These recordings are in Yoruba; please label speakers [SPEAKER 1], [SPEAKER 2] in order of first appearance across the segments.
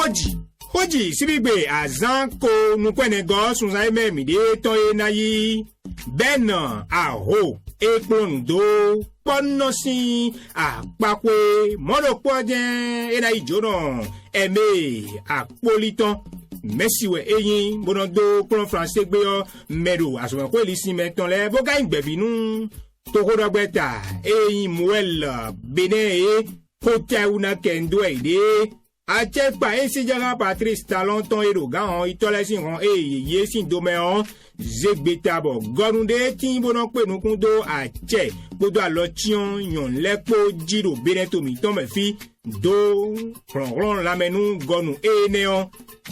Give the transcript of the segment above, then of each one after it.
[SPEAKER 1] Hoji sibigbe azanko nukwenego sunzai memide toye nayi bena aho ekpondo ponosi apakwe monopoden ena ijono eme apolitan mesiwe eyin bonodo plan français gbe yo medo aso ko elisi meton le boga ingbevinu tokodogbeta eyin muel bene hotel una kendo ide Achepa esi jaga Patrice Talon ton erogan itole sin ron ye sin domeon zegbetabo gorunde tin bonon pe nukun do ache bodo alotion yon lepo jiro beneto mi ton me fi do ron la menu gonu eneon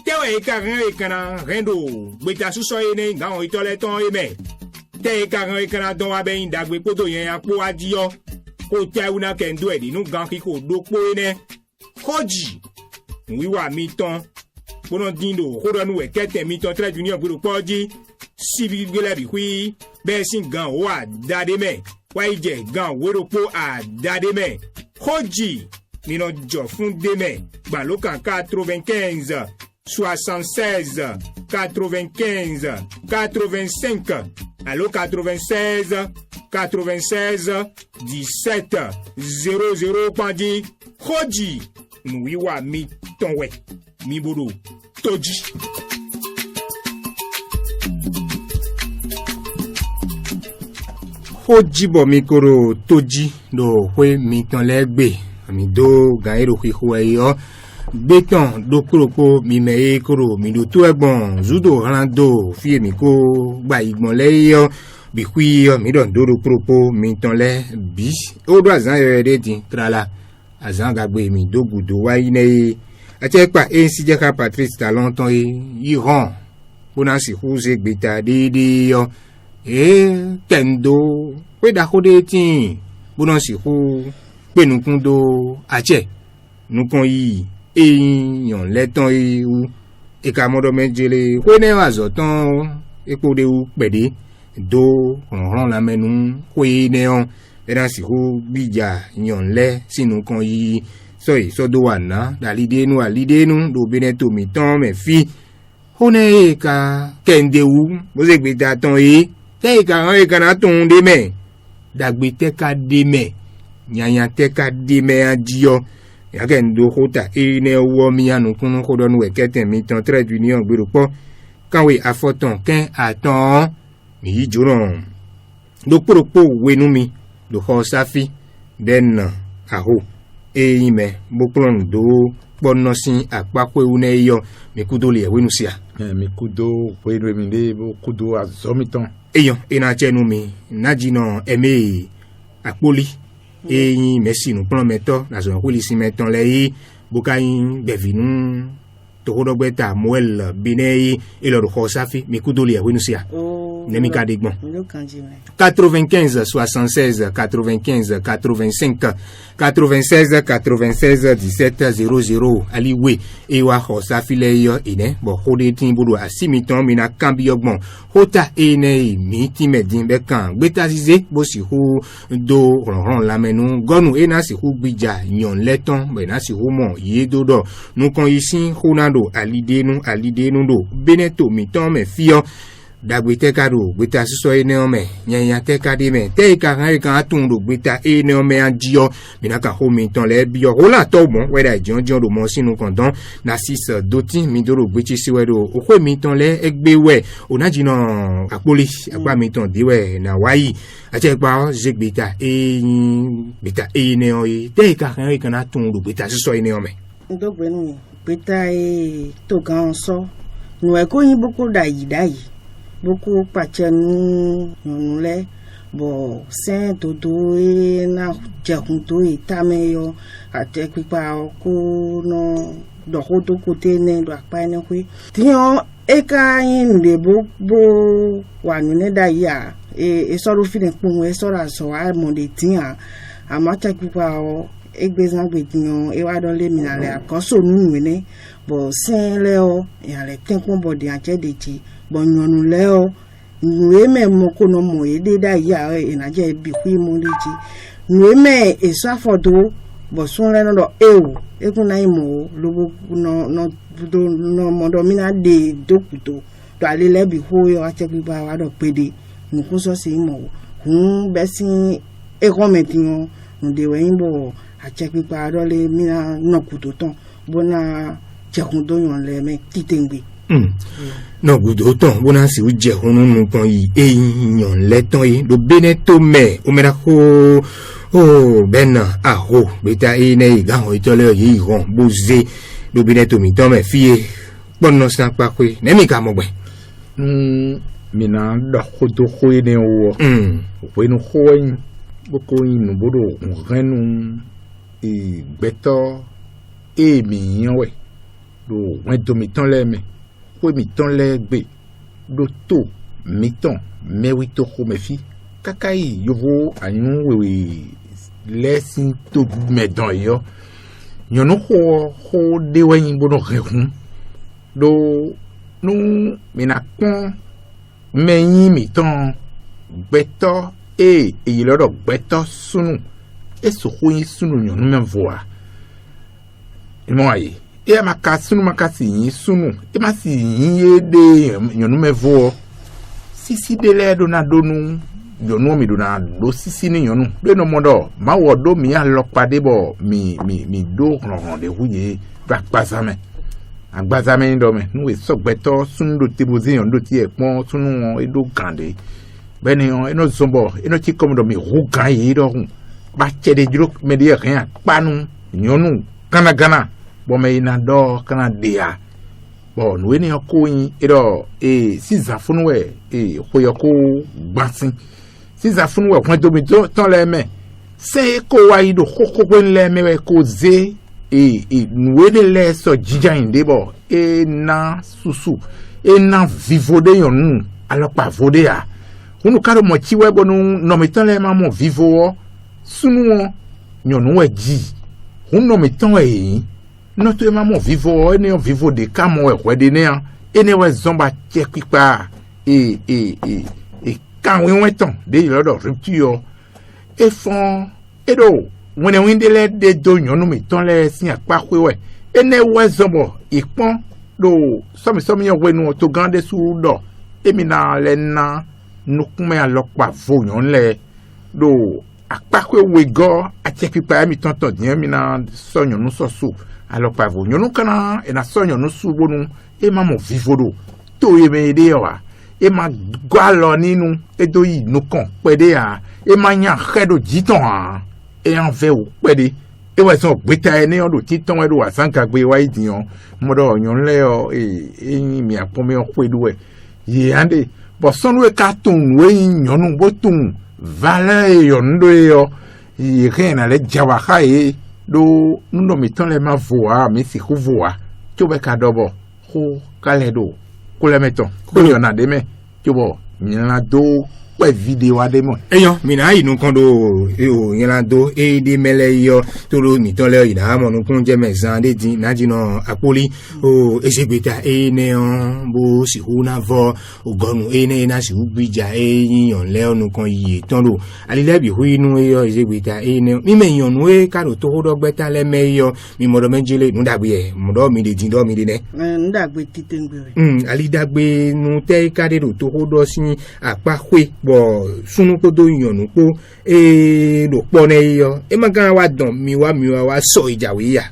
[SPEAKER 1] tewe ekaran ekana rendo gbeta suso ene gan itole ton eme te ekaran ekana don wa be indagbe podo yen apo adio ko te una kendo edi nu gan ki ko do po ene Hoji wiwa miton bono dindo kodonu we kete miton trade union gboro poji sibi gele bi hui be sin gan wa dade me wa ije gan woropo a dade me Hoji mino jo fun de me gba lokan 95 76 95 85 allo 96 96 17 00 pandi Hoji wiwa mi tonwe mi bodo toji Hoji bo mi koro toji do we mi ton legbe mi do gan ero hiho eyo beton do koroko mi me koro mi do to egbon zudo rando fi mi ko gba igbon le yo bi hui mi don do koroko mi ton le bi o do azan ere din trala azanga gbe mi dogudo wa ine achepa ensijeka Patrice Talon ton iran bona si huze gbeta dede yo kendo we da kode tin bona si hu pe nukun do ache nukun yi eyin leton u e ka modo mejele we ne azotan epo de u pede do ron la menu we ne on era si ho bija nyon le sinu kan yi so do wana dalide nu do beneto mi ton me fi hone ka kende wu mo se gbe da ton te ka ran e kana ton de me dagbe te ka de me nyanya te ka de me adio ya kendo hota ne wo mi anu kunu ko do nu e keten mi ton trade union gbero po kan we afoton ken atan mi yi joron do poropo wenu mi do ho safi den aho eyime boklon do bonosin apapwe une yo mikudo le wenusia
[SPEAKER 2] mikudo wenu eminde bokudo azomiton
[SPEAKER 1] eyon ena chenu mi najino eme apoli eyin mesinu plan meto na so ko lisi meton le bokayin bevinu tokodogbeta moel binei elo do ho safi mikudo le wenusia Nemika Degbon 95 76 95 85 96 96 17 00 aliwe ewa hosa file yo ine bo hode tin bodo asimiton mina kambi ogbon hota ene mi ti medin be kan gbetazize bo si hu do ronron lamenu gonu ena si hu gbija yon leton be na si hu mo yedodo nu kon isin hunado alidenu do beneto mi ton me fio dagbe tekado gbeta siso ene ome nyanya tekade me te ka kan atun do gbeta ene ome anjio minaka ho mi ton le bio hola to bon we da jonjon do mo sinu kondon na 6 doti mi do gbechi siwe do okwe mi ton le egbe we onajino apoli apa mi ton diwe na wayi ache pa jegbeta beta ene oyi te ka kan atun do gbeta siso ene ome
[SPEAKER 3] ndo gbenu beta to gan so no e ko yin boko dai beaucoup pàṣẹ nu le bo sen todo na jẹkun to itameyo ate pipa ko no do ko to kote ne do apa ne kwe tiyan eka yin le bo wa nu ne da ya sọ̀rọ̀ fi ne po e sọ̀rọ̀ so a mo de tiyan ama ta pipa o egbezan gbe tiyan e wa don le mi na le akoso nu ne bo sen le o ya le tenkun body anje de ti bonyonu leo nweme moko mo ede da ya enaje bi hu mo leji nweme eso afodo bo sun le no do ewu e kun na imo lo no modo mina de dokuto to ale le bi ho yo ache bi ba wa do pede nu kun so si imo hun be sin e komenti yon nu de we bo ache bi pa do le mina no kuto ton bona jekun do yon le me titengbe
[SPEAKER 1] no gudo ton bona si u jekun nu kan yi eyan le ton yi do beneto me o mera ko oh bena aho beta ine ga ho itole yi ron boze do beneto mi ton me fie bonno san pa kwe ne mi ka mo gbe
[SPEAKER 2] mina da khodo khoine o no khoin bo ko inu bodo renu e beto e mi yan we do wen do mi ton le me ko mi ton le gbe do to mi ton me wi to ko me fi kakai yovo anyun we lesin to me don yo nyono ho de wen bodo rehun do nu mina kon meyin mi ton beto e lodo beto sunu e so hoyin sunu nyonu me voa mo ayi e maka sunu maka si yin sunu e ma si yin ye de nyonu me vo sisi de le do na donu yonu mi do na do sisi ni nyonu do no modo ma wo do mi alopade bo mi do ron de huye ba pasame agbazame ndo me nu we sogbeto sunu do tibozi yon do ti epon sunu won e do grande beni on eno zombo eno ti komodo mi rugan yi do hun ba chede juro me de rien panu nyonu kana gana bo me ina do kana dia bo nu eni ko yin edo siza funwe hoyoko gbasin siza funwe kwon do mi do ton le me se ko wa yi do koko gben le me we ko ze nuwe de le so jija inde bo na susu na vivo de yonu alopa vode ya unu karo mo chiwe bo no metan le ma mo vivo sunu nyonu we ji unu metan e no to ma mo vivo ene vivo de kamo we de ne ene we zomba chekipa kan we weton de lodo rupture e fon edo wene windele de do nyonu mi ton le sin apa kwewe ene we zombo ipon do somi yo wenu to gande su do emi na le na nukume alopa vo nyon le do apa kwewe go achepipa mi tonton dien mi na so nyonu so su alopa vo nyonu kana e na so nyonu su bonu e ma mo vivo do to ye me de wa e ma gwalo ninu e do yi nukan pede a e ma nya hedo jiton a e an ve o pede e wa so gbeta ene o do titon e do wa sanka gbe wa idiyan mo do yon le o yin mi apon mi o pedu e ye ande bo sonu e ka tun we nyonu bo tun vala e yon do e o ye rena le jawa ha e do nuno mi ton le ma voa mi si ku voa to be ka dobo ko kale do ko le meton ko yon na de me to bo nyana do pe video ademo
[SPEAKER 1] eyan mina inu kan do yin do de mele yo to lo mi ton le ina mo nu kun je mezan de din na jino apoli esegbeta ne on bo si hu na vo ogonu ne na si ugbija yin le onu kan yi ton lo alile bi hu inu yo esegbeta ne mi me yon we ka do to do gbeta le me yo mi mo do menjele nu dagbe e mo do mi de din do mi de ne
[SPEAKER 3] nu dagbe titengbe
[SPEAKER 1] ali dagbe nu te ka de do to do sin apa kwe bo sunu ko do yonu po do po ne yo e ma kan wa don mi wa so ijawe ya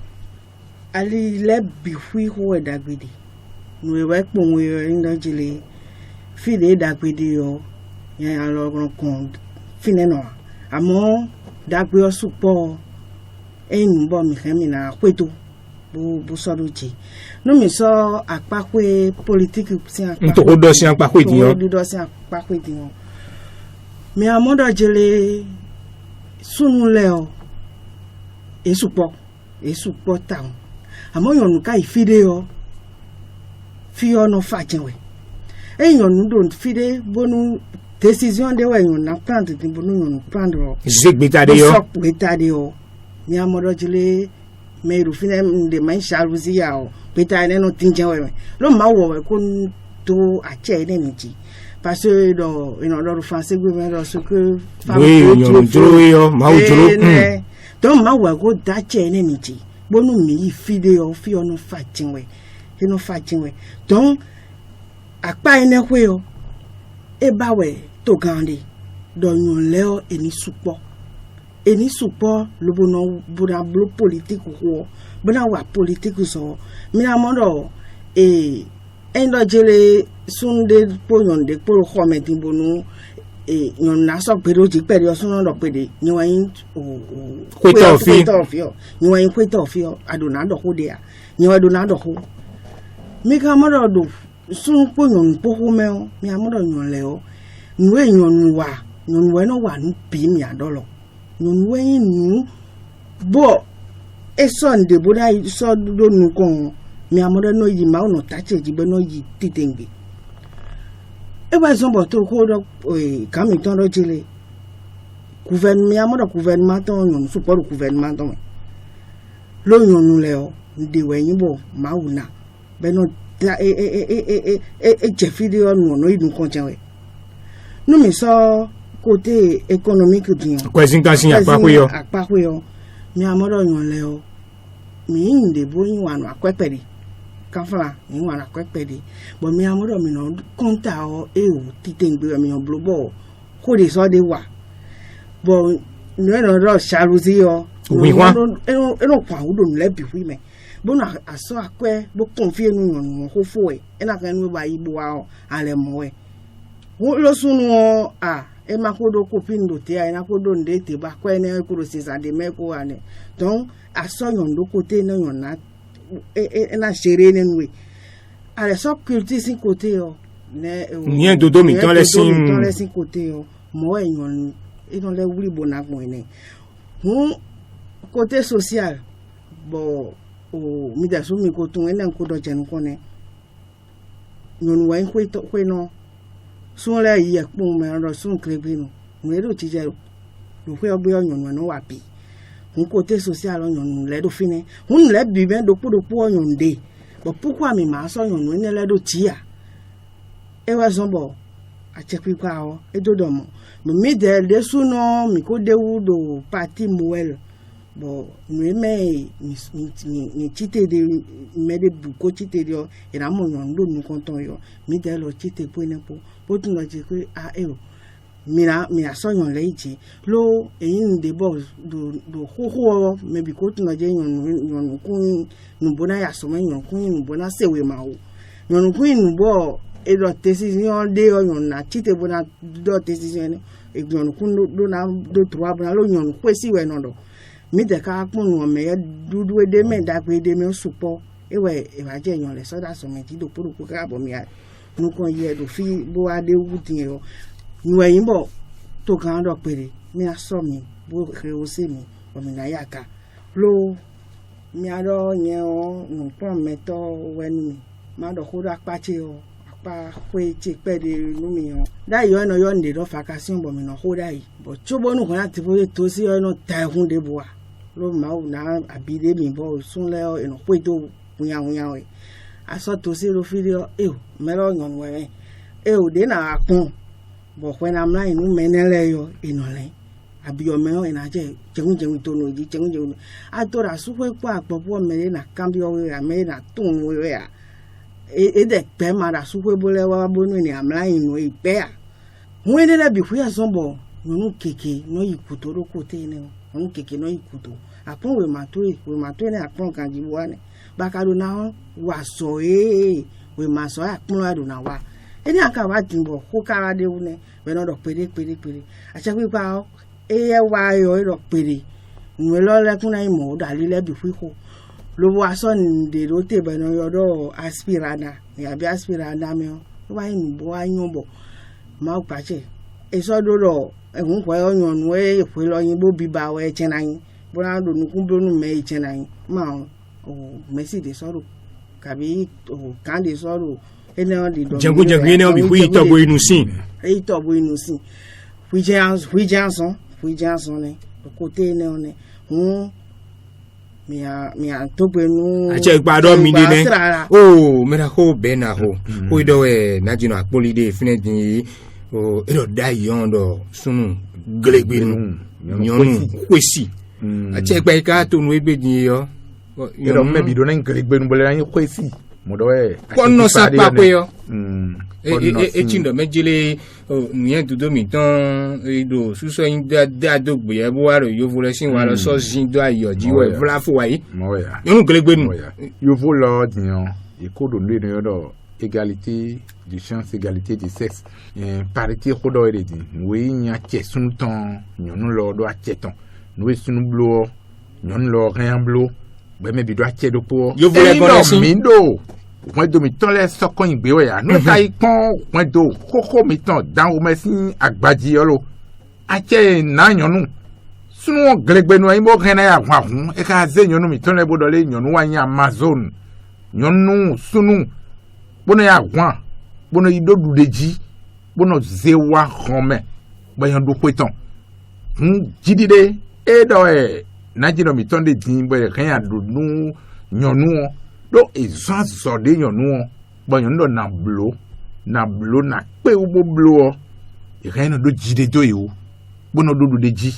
[SPEAKER 3] ali le bi hui ho dagbede nu e wa pon we ndo jile fi de dagbede yo yan lo kon fine no amo dagbe o supo en bo mi khemi na kweto bu so do ji no mi so apakwe politique si apakwe
[SPEAKER 1] to do si apakwe di yo
[SPEAKER 3] do si apakwe di yo mi amodo jele sunu le o esupo taun amo yonu ka ifide yo fi ono fajenwe yonu don fide bonu decision de we yonu na prendre de bonu yonu prendre
[SPEAKER 1] zegbeta de yo
[SPEAKER 3] gbeta de yo mi amodo jele me ru fine de man sharuzi ya o gbeta ne no tinjenwe lo ma wo we ko to ache ne nji parce que dans une autre français gouvernement ce que
[SPEAKER 1] oui yo yo ma ujuro
[SPEAKER 3] donc ma wa go da che ne ni ji bonu mi video fi onu fatinwe inu fatinwe donc apa ene kwe o e ba we to gande do yon leo eni supo lo bono bura blo politique ko bana wa politique so mi na mondo endo jele sunde po yon de po ko me tin bonu yon na so pero ji pere o sun do pede nyiwan kweto fi nyiwan kweto fi adona do ko de a nyiwan do na do ko mi ka mondo do sun po yon po ko me o mi amodo yon le o nwe yon wa no wa nu pi mi adolo yon we nu bo e son de boda so do nu kon mi amodo no yi ma no tache ji be no yi titenge e ba so bo to ko do kami ton do jile gouvernement amodo gouvernement ton yon support gouvernement ton lo yon nu le o de we yin bo ma una be no je video no idun kon we nous mais ça côté économique bien
[SPEAKER 1] quoi zinkansin apakuyo
[SPEAKER 3] mi amodo yon le o mi inde bo yin wa no akwepere kanfala yin wa na akwepere bo mi amodo mi no konta o titengbe mi on blobo ko de so de wa bo no ro shaluzi o
[SPEAKER 1] oui wa
[SPEAKER 3] eno kwa udo le bi wi me bo na aso akwe bo confie nu yon ho fo e na kan nu ba ibo wa ale mo e lo sunu e makodo kopindo te ai nakodo ndete ba kwa ene ko sisa de meko ane donc asoyon do côté na yon na na chere ne nwe ale so culture sin côté o ne
[SPEAKER 1] nien dodo mi ton les sin
[SPEAKER 3] côté o mo yon e don le wuri bona gbo ene côté social bo o mi da so mi ko tun ene ko do jenu ko ne yon wa ko no sun le yi ekpon me ro sun krebe no me ro ti je lo fe ogbe oyan no wa bi un côté social oyan le do fine un le bi ben do po oyan de bo pourquoi mi ma so oyan ni le do ti a e wa so bo a che pi kwa o e do do mo mi de suno mi ko de wu do parti moel bo mi me ni chite de me de bu ko chite de e na mo yan do nu konton yo mi de lo chite po ne po tu no je ko mi aso yon leiji lo eyin de bo do ho me bi ko tu no je yon kun nu bona ya so me yon kun nu bona sewe ma o yon kun nu bo e do decision de yon na chite bona do decision e yon kun do na do trois bona lo yon kwesi we no do mi de ka pon won me dudu e de me da pe de me supo e wa je yon le so da so me ti do puru ko ka bo mi a nu kon ye do fi bo ade wutin yo nwe yin bo to kan do pere mi aso mi bo krewo se mi o mi na yaka lo mi ado yen o nu pon meto weni ma do ko da pache o pa kwe ti pe de nu mi o da yo no yo nde do vacation bo mi no ho dai bo chobo nu kan ati bo to si yo no ta hun de bo a lo ma o na abide mi bo sun le o eno pe do punya we aso to si lo video mero yon we de na akun bo when am line nu menele yo inole abi o me o na je jeun to no ji jeun atora su kwe kwa popo me na cambio we me na tun we a de pe ma da su kwe bole wa bonu ni am line no ipe a when de bi fu ya sombo nu keke no ikuto ro kote ne nu keke no ikuto akun we matwe ne akun kan ji wa ne bakado na wa so we ma so akun adu na wa eni aka wa timbo ko kara de une we no do pere a se pi pa o wa yo do pere nwe lo le kun na imo da le bi fu ko lo wa so nde ro te be no yo do aspirana ni abi aspirana me o wa yin bo wa yin bo ma o pa che e so do ro e hun ko yo yan nu e pe lo yin bo bi ba we che na yin bo na do nu kun bo nu me che na yin ma o Messi de soro kabi o kan de soro ene on di do
[SPEAKER 1] jangu ene on bi fu ito bo inu sin
[SPEAKER 3] fu janson ne côté ene on ne mi a to pe nu
[SPEAKER 1] a che gba do mi de ne me na ho be na ho o do e na jino apoli de fine din o e do dai yon do sunu glegbe nu yon kwesi achekpe ka to nu egbe din yo
[SPEAKER 2] ero me bi do na ngere gbe nu bole na yin kwesi mo do e
[SPEAKER 1] kono sa pa pe yo e chindo mejele nyen dudo mi tan do suso yin da do gbe e bo wa ro yo vole sin wa lo so jin do ayoji we vla fo wa yi
[SPEAKER 2] mo ya
[SPEAKER 1] yo ngere gbe nu
[SPEAKER 2] yo vo lo diyan e ko do le no do égalité de chance, égalité de sexe. Parité kodo ere di. Oui nya che sunu ton, nyonu lo do ache ton. Nous sunu blo, nyonu lo rien blo. Be me bi do ache do po.
[SPEAKER 1] Yo vole bonesi.
[SPEAKER 2] Mindo. Moi do mi ton le sokon igbe we ya. No ka ipon, moi do koko mi ton dan o mesin agbaji yolo. Ache na nyonu. Sunu glegbe no imo ren ya hwa hun. E ka ze nyonu mi ton le bodole nyonu wa nya Amazon. Nyonu sunu bono ya gwan bono ido dudeji bono zewa khome bayan do kweton jidide e do najino mi tonde din be kan ya do nu nyonu do ezan zode nyonu bayan do na blo na pe ubo blo e kan do jide do yo bono do dudeji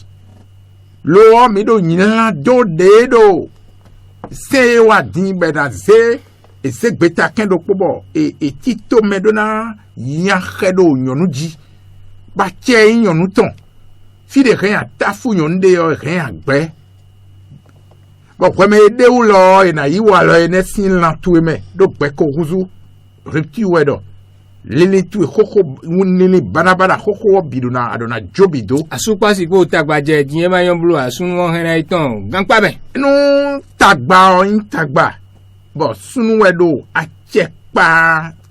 [SPEAKER 2] lo mi do nyina do de do se wa din be da ze et c'est beta kendo pobo et tito medona yankedo nyonuji ba che nyonu ton fi de rien tafu nyonde yo rien gbe bo ko me de u lo e na yi wa lo e ne sin lan tu me do gbe ko huzu repti wedo lele tu koko nini banabana koko biduna adona jobido
[SPEAKER 1] asupa si ko tagba je din ma yon blo asun won hena itan ganpa be
[SPEAKER 2] no tagba o yin tagba bon sunu wedo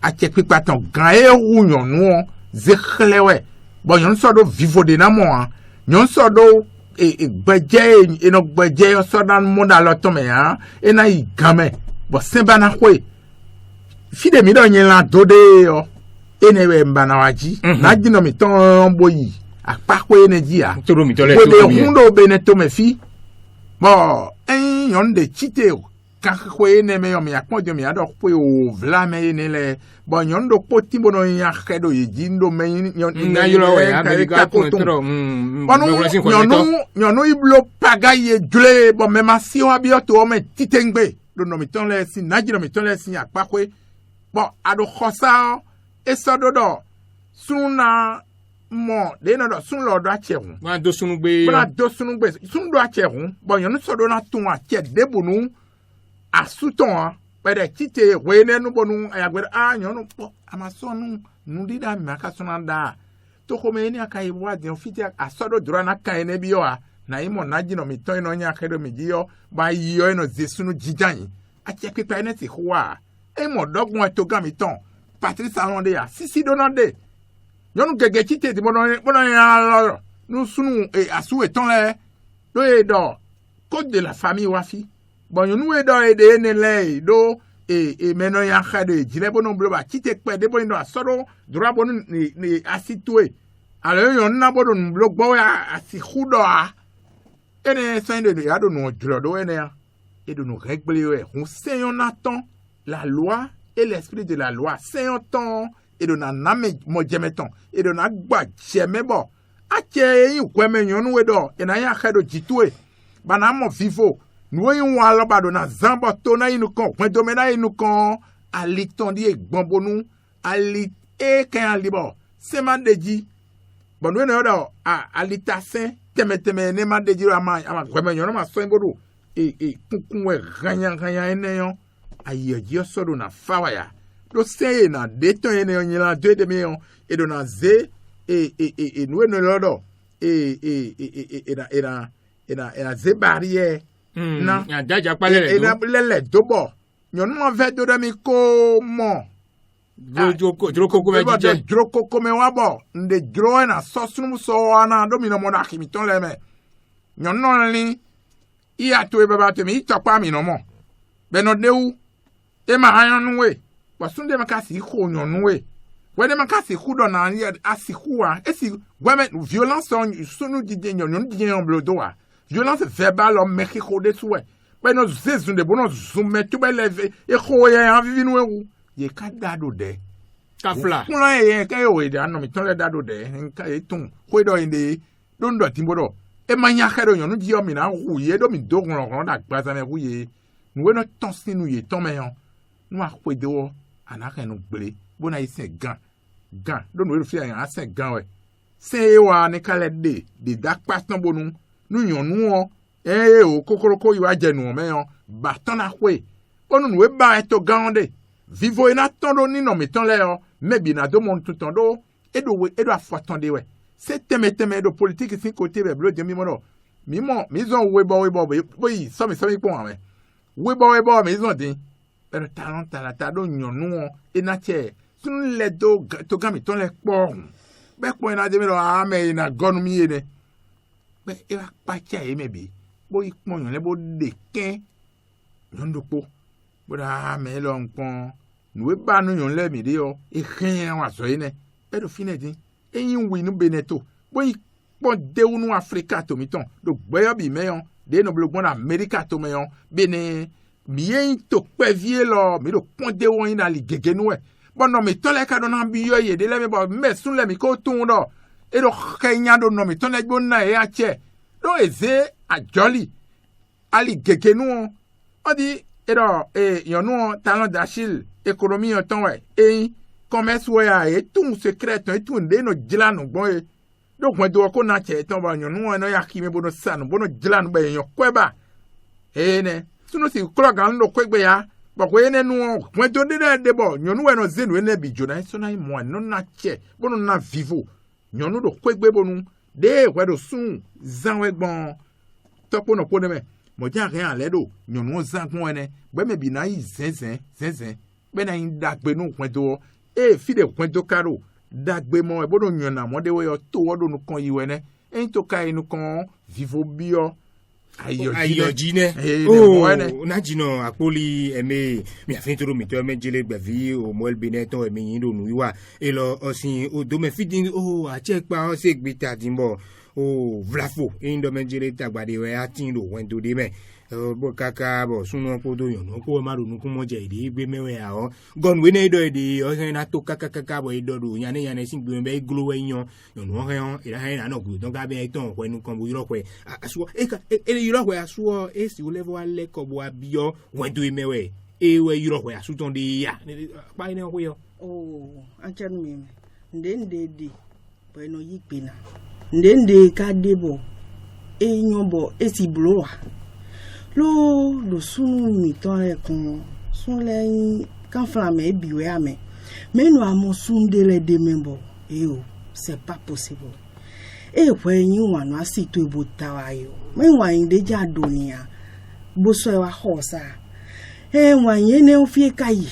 [SPEAKER 2] achekpa ton gan e wu nyonu zeklewe bon yon so do vivo de na mo yon so do gbeje eno gbeje so dan mo da lo to me ha e na igame bon semba na kwe fi de mi do yin la do de yo enewe mbana waji na jino mi ton boyi apakwe energy a
[SPEAKER 1] to mi to le
[SPEAKER 2] to mi hundo bene to me fi bon yon de chite kakwe ne me yo mi akpojo mi ado po o vla me ne le bon yon do poti bono ya kedo yi jindo me yon
[SPEAKER 1] na yo we america ko tro
[SPEAKER 2] yon iblo pagaye jule bon me ma si o abioto o me titengbe do no mi ton le si najiro mi ton le si apakwe bon ado khosa e sodo do suna mo de na do sun lo do ache hun
[SPEAKER 1] ma do sunu gbe
[SPEAKER 2] sun do ache hun bon yon sodo na tun ache debunu asuton pere kite wene no bonu ayagwe nyonu po amasonu nudida maka sonanda to ko me ni akai wadi ofiti asodo dura na kan ne biyo na imo najino mi ton no nya kedo mi giyo ba yiyo no zesunu jijan ache pepa ne ti huwa e mo dogun to ga mi ton Patrice Alonde ya sisi donande nyonu gege kite di bono ya lo no sunu asu eton le do e do code de la famille wafi bon yon we do de ne le do meno ya khade jile bono blo ba kite pe de bono asoro dura bono ni asitwe ale yon na bono blo gbo ya asihudo a ene sende de ya do no jlo do ene ya et de nous régler on sait on attend la loi et l'esprit de la loi c'est un temps et de na name mo jemeton et de na gba jeme bo ache yin kweme yon we do e na ya khado jitwe bana mo vivo nous yon wala ba do na zambo to na inu kon point domena inu kon ali tondi e gbonbonu ali e kan libo se man deji bon we no do ali tasin teme ne man deji ama kweme yon ma so imbodu kunkun we ganya ene yon aye ji osodo na fawaya do se na de to ene yon la de me yon e do na ze nous no lodo era ze barrière na
[SPEAKER 1] ya jaja palele
[SPEAKER 2] do lele dobo nyon mo ve do mi ko mo
[SPEAKER 1] droko ko meje
[SPEAKER 2] droko ko me wabo nde dro na sosunu so ana do mi no mo da kimi ton le me nyon no li iya to e baba to mi to pa mi no mo be no dewu e ma ayon we wasunde makasi ko nyon we we de makasi ku do na asiku a esi women violence on sunu dije nyon dije on blodo a violence verbale en Mexico de souhait. Mais nous faisons des bons zoom, tout bel levé, et quoi, en vivant où? Il y a 4 dados de.
[SPEAKER 1] Kafla.
[SPEAKER 2] On a un caillou et non, mais ton dado de, un caillou, quoi, dans des, don't do Timbodo. e manya khero yonu di o mi na huye do mi do ron da gbaza me huye nu we no ton sinu ye ton me yon nu a kwede wo anaka no gbere bo na ise gan do nu we fi yan ase gan we se wa ni kale de da paston bonu nu yonu o o kokoroko yi wa je nu me yon baton na kwe onu nu we ba eto gan de vivo ina tondo ni no mi ton le yo mebi na do mon tout tondo edo afotonde we se teme do politique sin côté be blo jemi mo mi zon we bo boyi so mi pon ame we bo mi zon din pero talent ta do nyonu ina che sun le do to gami ton le pon be po ina de mi lo ame ina gonu mi ene be e wa pa cha e mebi boyi pon yon le bo de ken yondo po bo da me lo npon nu we ba nu yon le mi de o e ken wa so ine pero fine din eyin wi nu beneto boyi pon de unu Africa to mi ton do gbeyo bi meyon de no blogbon America to meyon bene mi yin to pe vie lo mi do pon de won ina li gege nu e bon no mi ton le ka do na bi yo ye de le mi bo me sun le mi ko tun do e do kenya do no mi ton le gbo na e a che do eze a jolly ali gege nu o di e do yon nu talent d'Achille économie en ton we e commerce we a e tout secret e tout de no jila no gbon e do gwen do ko na che ton ba yon nu no ya ki me bono sa no bono jila no ba yon kweba e ne suno si klo gan no kwegbe ya ba ko ene nu gwen do de bo yon nu no zenu ene bi jona so na mo no na che bono na vivo yon nu do kwegbe bonu de we do sun zan we gbon topo no ko de me mo ja rien le do yon nu zan gbon ene gbe me bi na yi zen be na indagbe nu gwen do fi de kwento karo dagbe mo e bodo nyona mo de we yo to wodo nu kon yiwe ne en to kai nu kon vivo bio
[SPEAKER 1] ayo jine na jino akpoli eme mi afin toro mi to me jele gbavi o mo el beneton emi yin do nu wiwa e lo osin o do me fidin a check pa o se gbita dimbo o vlafo in do me jele tagbade we atin do wento de me bo kaka bo sunu ko do yon ko ma runu ku mo je ide gbe mewe a o gon we ne do ide o se na to kaka bo ido do yan sin gbe be glo we yon o han ira na no gu don ga be ton ko nu kan bo yiro ko aso yiro ko aso si o level ale ko bo abio wen do mewe we yiro ko aso ton de ya pa ine ko yo
[SPEAKER 3] anchan mi ndende di bo no yipina ndende ka debo nyombo si blowa lo sunu mi ton e kon sun le kan flame biwe ame mais nous avons sunde le demembo c'est pas possible when you want to see to botawa yo me wan de ja donia bo so wa hosa wan ye ne ofie kai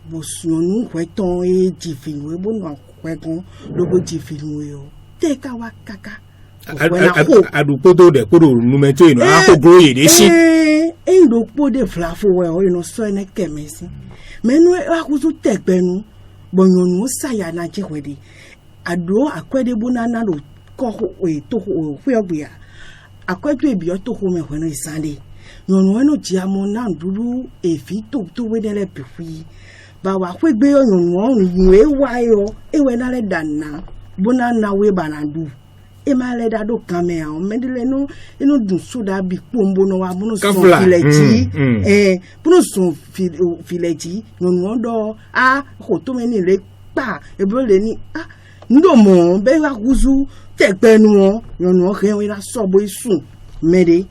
[SPEAKER 3] bo sunu kweton jifin we bo no kwekon lo bo jifin we yo te ka wa kaka
[SPEAKER 1] adupodo de kodo numeto ino akogro ye de si
[SPEAKER 3] ndo pode flafo we o ino so ene kemesi menu akuzu tegbenu bonyonu saya na jehwedi ado akwede bonana lo ko to hwegbe akwedu ebi o to ho me hweno isande nyonu eno jiamo na nduru efi to we dele pefi ba wa hwegbe nyonu onu we wayo ewe na le dana bonana we banandu emale da do kamea o medile no ino dun soda bi pombo no wa bunu so fileji bunu so fileji no do ko to me ni le pa ebo le ni ndo mo be wa kuzu tegbenu won no ke wi la so bo isun mede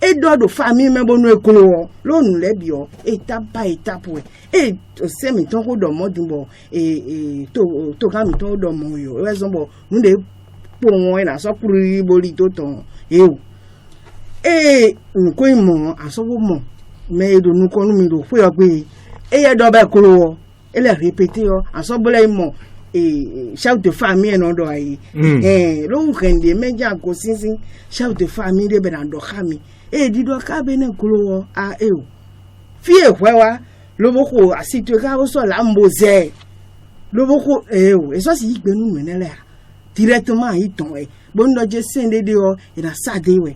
[SPEAKER 3] do family me bonu ekolo lonu le bi o étape we se mi ton ko do modun bo to ka mi ton do mo yo e so bo nde pour moi na so kuri boli to ton nko imo asowo mo me do nu ko nu mi do fo yo pe ye do be kuro ele répéter o asobole imo shout de famille no do ayi lo ukende meja ko sinsin shout de famille de be na do khami di do ka be na kuro fie hwewa lo boko asitwe ka o so la mboze lo boko eso si gbenu menele directement iton bondo je sende de o ina sade we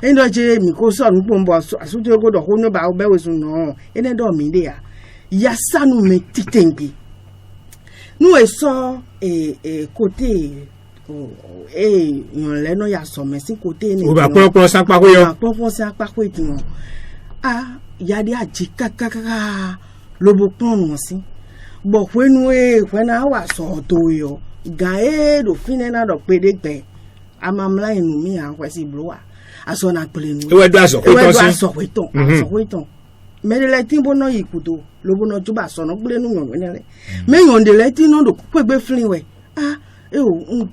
[SPEAKER 3] endo je mi ko so mi pombo asuto ko do hono ba be we sun no ene do mi de ya sanu me titengi nu eso côté yon le no ya so me si côté ni
[SPEAKER 1] o ba pon san pa ko yo
[SPEAKER 3] pon san pa ko ti won ya de aji kaka lo bo pon won si bo kwenu kwena wa so to yo ga do fine na do pedegbe amamla inu mi an kwesi blowa aso na pele nu
[SPEAKER 1] e we do aso
[SPEAKER 3] ko ton me le tin bo no ikudo lo bo no juba so no pele nu yon le me yon de le tin no do pegbe flin we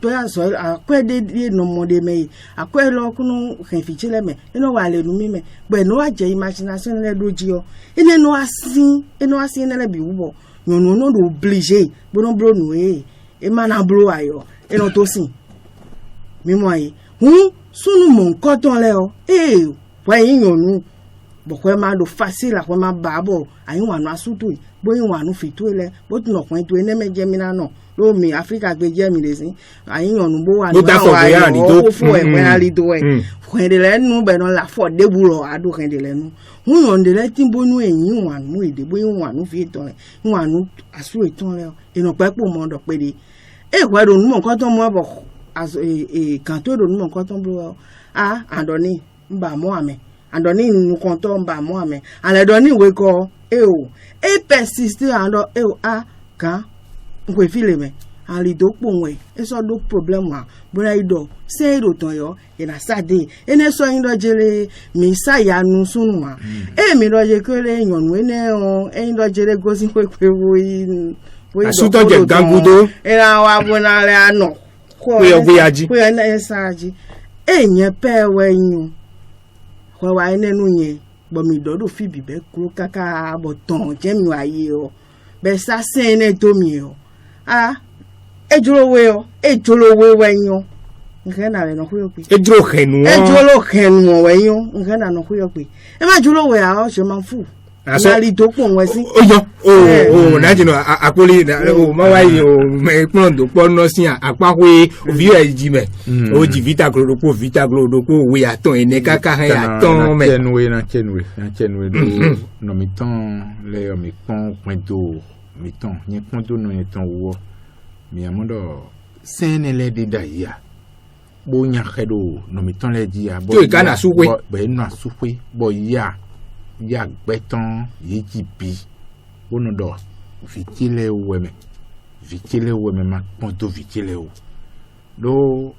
[SPEAKER 3] to aso akwede no mode me akwe lo kunu kan fichile me eno wa le nu mi me gbe no wa je imagination le doji o ene no asin le bi wo yon no do obligé bo no bro nu e mana bro ayo eno to sin mi mo ayi sunu mo nkan ton le o wa yin yonu bo ko ma do facile ko ma babo ayin wa no asutu bo yin wa no fitu le bo tun okun to ene meje mi na no lo mi Africa gbe je mi lesin ayin yonu bo wa no wa yo fo e pe ali do e ko de le nu be no la fo de buro adu kan de le nu yon de le tin bo nu eyin wa nu ede bo yin wa nu fi ton le yin wa nu asu eton le eno pe po mo do pe de wa do nu mo nkan ton mo bo kan to do nu mo nkan ton bro andoni mba mo ame andoni nu kan to mba mo ame ale doni we ko persist ando kan nkwe file me ali do ponwe eso do problem wa bora ido se do ton yo ina sade ene so yin do jere mi saya nu sunu wa mi do je kere yon we ne o yin do jere gosin pe wo
[SPEAKER 1] asuto je gangudo
[SPEAKER 3] era wa bona le ano ko na esaji yen pe we yin ko wa ene nu yen bo mi do do fi bibe kuro kaka bo ton je mi wa ye o be sa se ne to mi o ejolo we yin nke na le no ku yo pe
[SPEAKER 1] ejolo khenu
[SPEAKER 3] we yin nke na no ku yo pe e ma jolo we o se ma fu ali do pon we si
[SPEAKER 1] na jino akoli ma wa yi o me pon do pon no si apakwe vi eji me o ji vita chloropo we aton ene kaka han aton me
[SPEAKER 2] na chenwe do no mi ton le o mi pon point mi ton ni ponto no ton wo mi amondo senele de daya bo nya kedo no mi ton le dia
[SPEAKER 1] bo kana suwe
[SPEAKER 2] be no asuwe bo ya gbeton yi jibi bono do vitile weme ma ponto vitile o do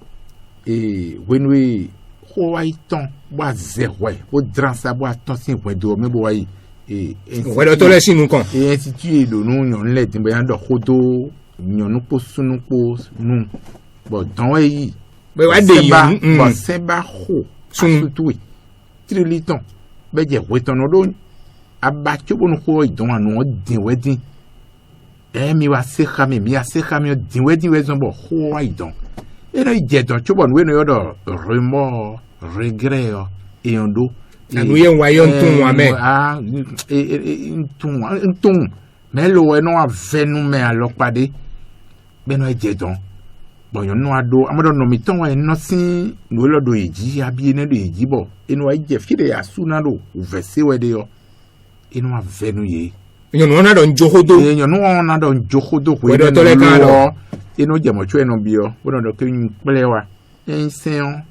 [SPEAKER 2] when we ho wa iton bo zerwe bo dransa bo atonsin point do me bo wa yi
[SPEAKER 1] we to le sinu kan
[SPEAKER 2] institut do nu yon le tin be yan do kodo yon po sunu po nu bo don we yi
[SPEAKER 1] be wa de yi
[SPEAKER 2] bo se ba ho sunu tuwe triliton be je weton do abacho bonu ko idon anu din wedin mi wa se khami mi ase khami din wedin wezon bo ho wa idon ero je don chobon we no yodo remords regret et ondo
[SPEAKER 1] anu ye wa yo ntun wa me
[SPEAKER 2] ntun me lo we no avenu me alopade be no je don bo yon no ado amodo no mi ton wa no sin no lodo eji abi ne do eji bo enu aje fide asuna do vese we de yo enu avenu ye
[SPEAKER 1] yon no na do njohodo
[SPEAKER 2] yon no na do njohodo
[SPEAKER 1] we do to le kan do
[SPEAKER 2] enu je mo chwe no bio bo do ke npele wa enseon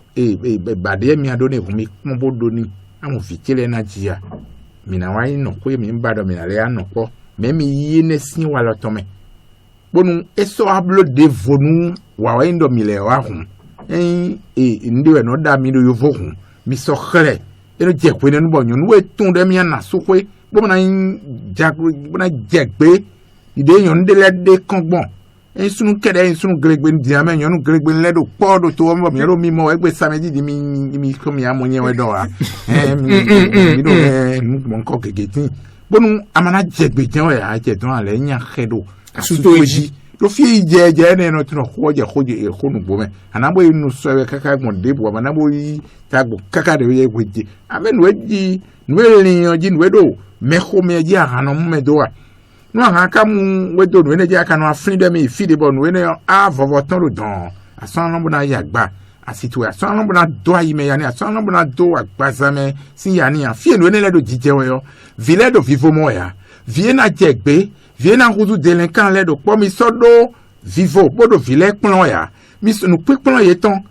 [SPEAKER 2] bade mi ado ne humi mo do ni amu fikile na jia mi na wa no ko mi mbado mi na le anoko me mi yi ne sin wa lotome bonu eso ablo de vonu wa indo mi le wa hun ndiwe no da mi do yo vohun mi so khere eno je ko ne no nyun we tun de mi na so kwe bo na jagro bo na jegbe ide yon de le de kongbon sunu kede sunu gregbe ndi ame nyonu gregbe le do podo to mo mi ro mi mo egbe sameji di mi ko mi amonye we do wa mi do mo nko kegetin bonu amana jegbe jan we a je don ale nya khedo
[SPEAKER 1] asuto eji
[SPEAKER 2] lo fi je ne no tino khoje e khonu bome anabo inu so we kaka gbon de bo anabo yi tagbo kaka de ye gweji amen weji nwele yan ji nwedo me kho me ji ahano me do wa no aka mu wedo no ne ji aka no afin de me fi de bo no ne a vovoton lo don asan no na ya gba asitu asan no na do ayi me ya ni asan no na do agbazame si ya ni afie no ne le do jije we yo vile do vivo mo ya vie na jegbe vie na kuzu delinquant le do po mi sodo vivo bodo vile plan ya mis nous plan yeton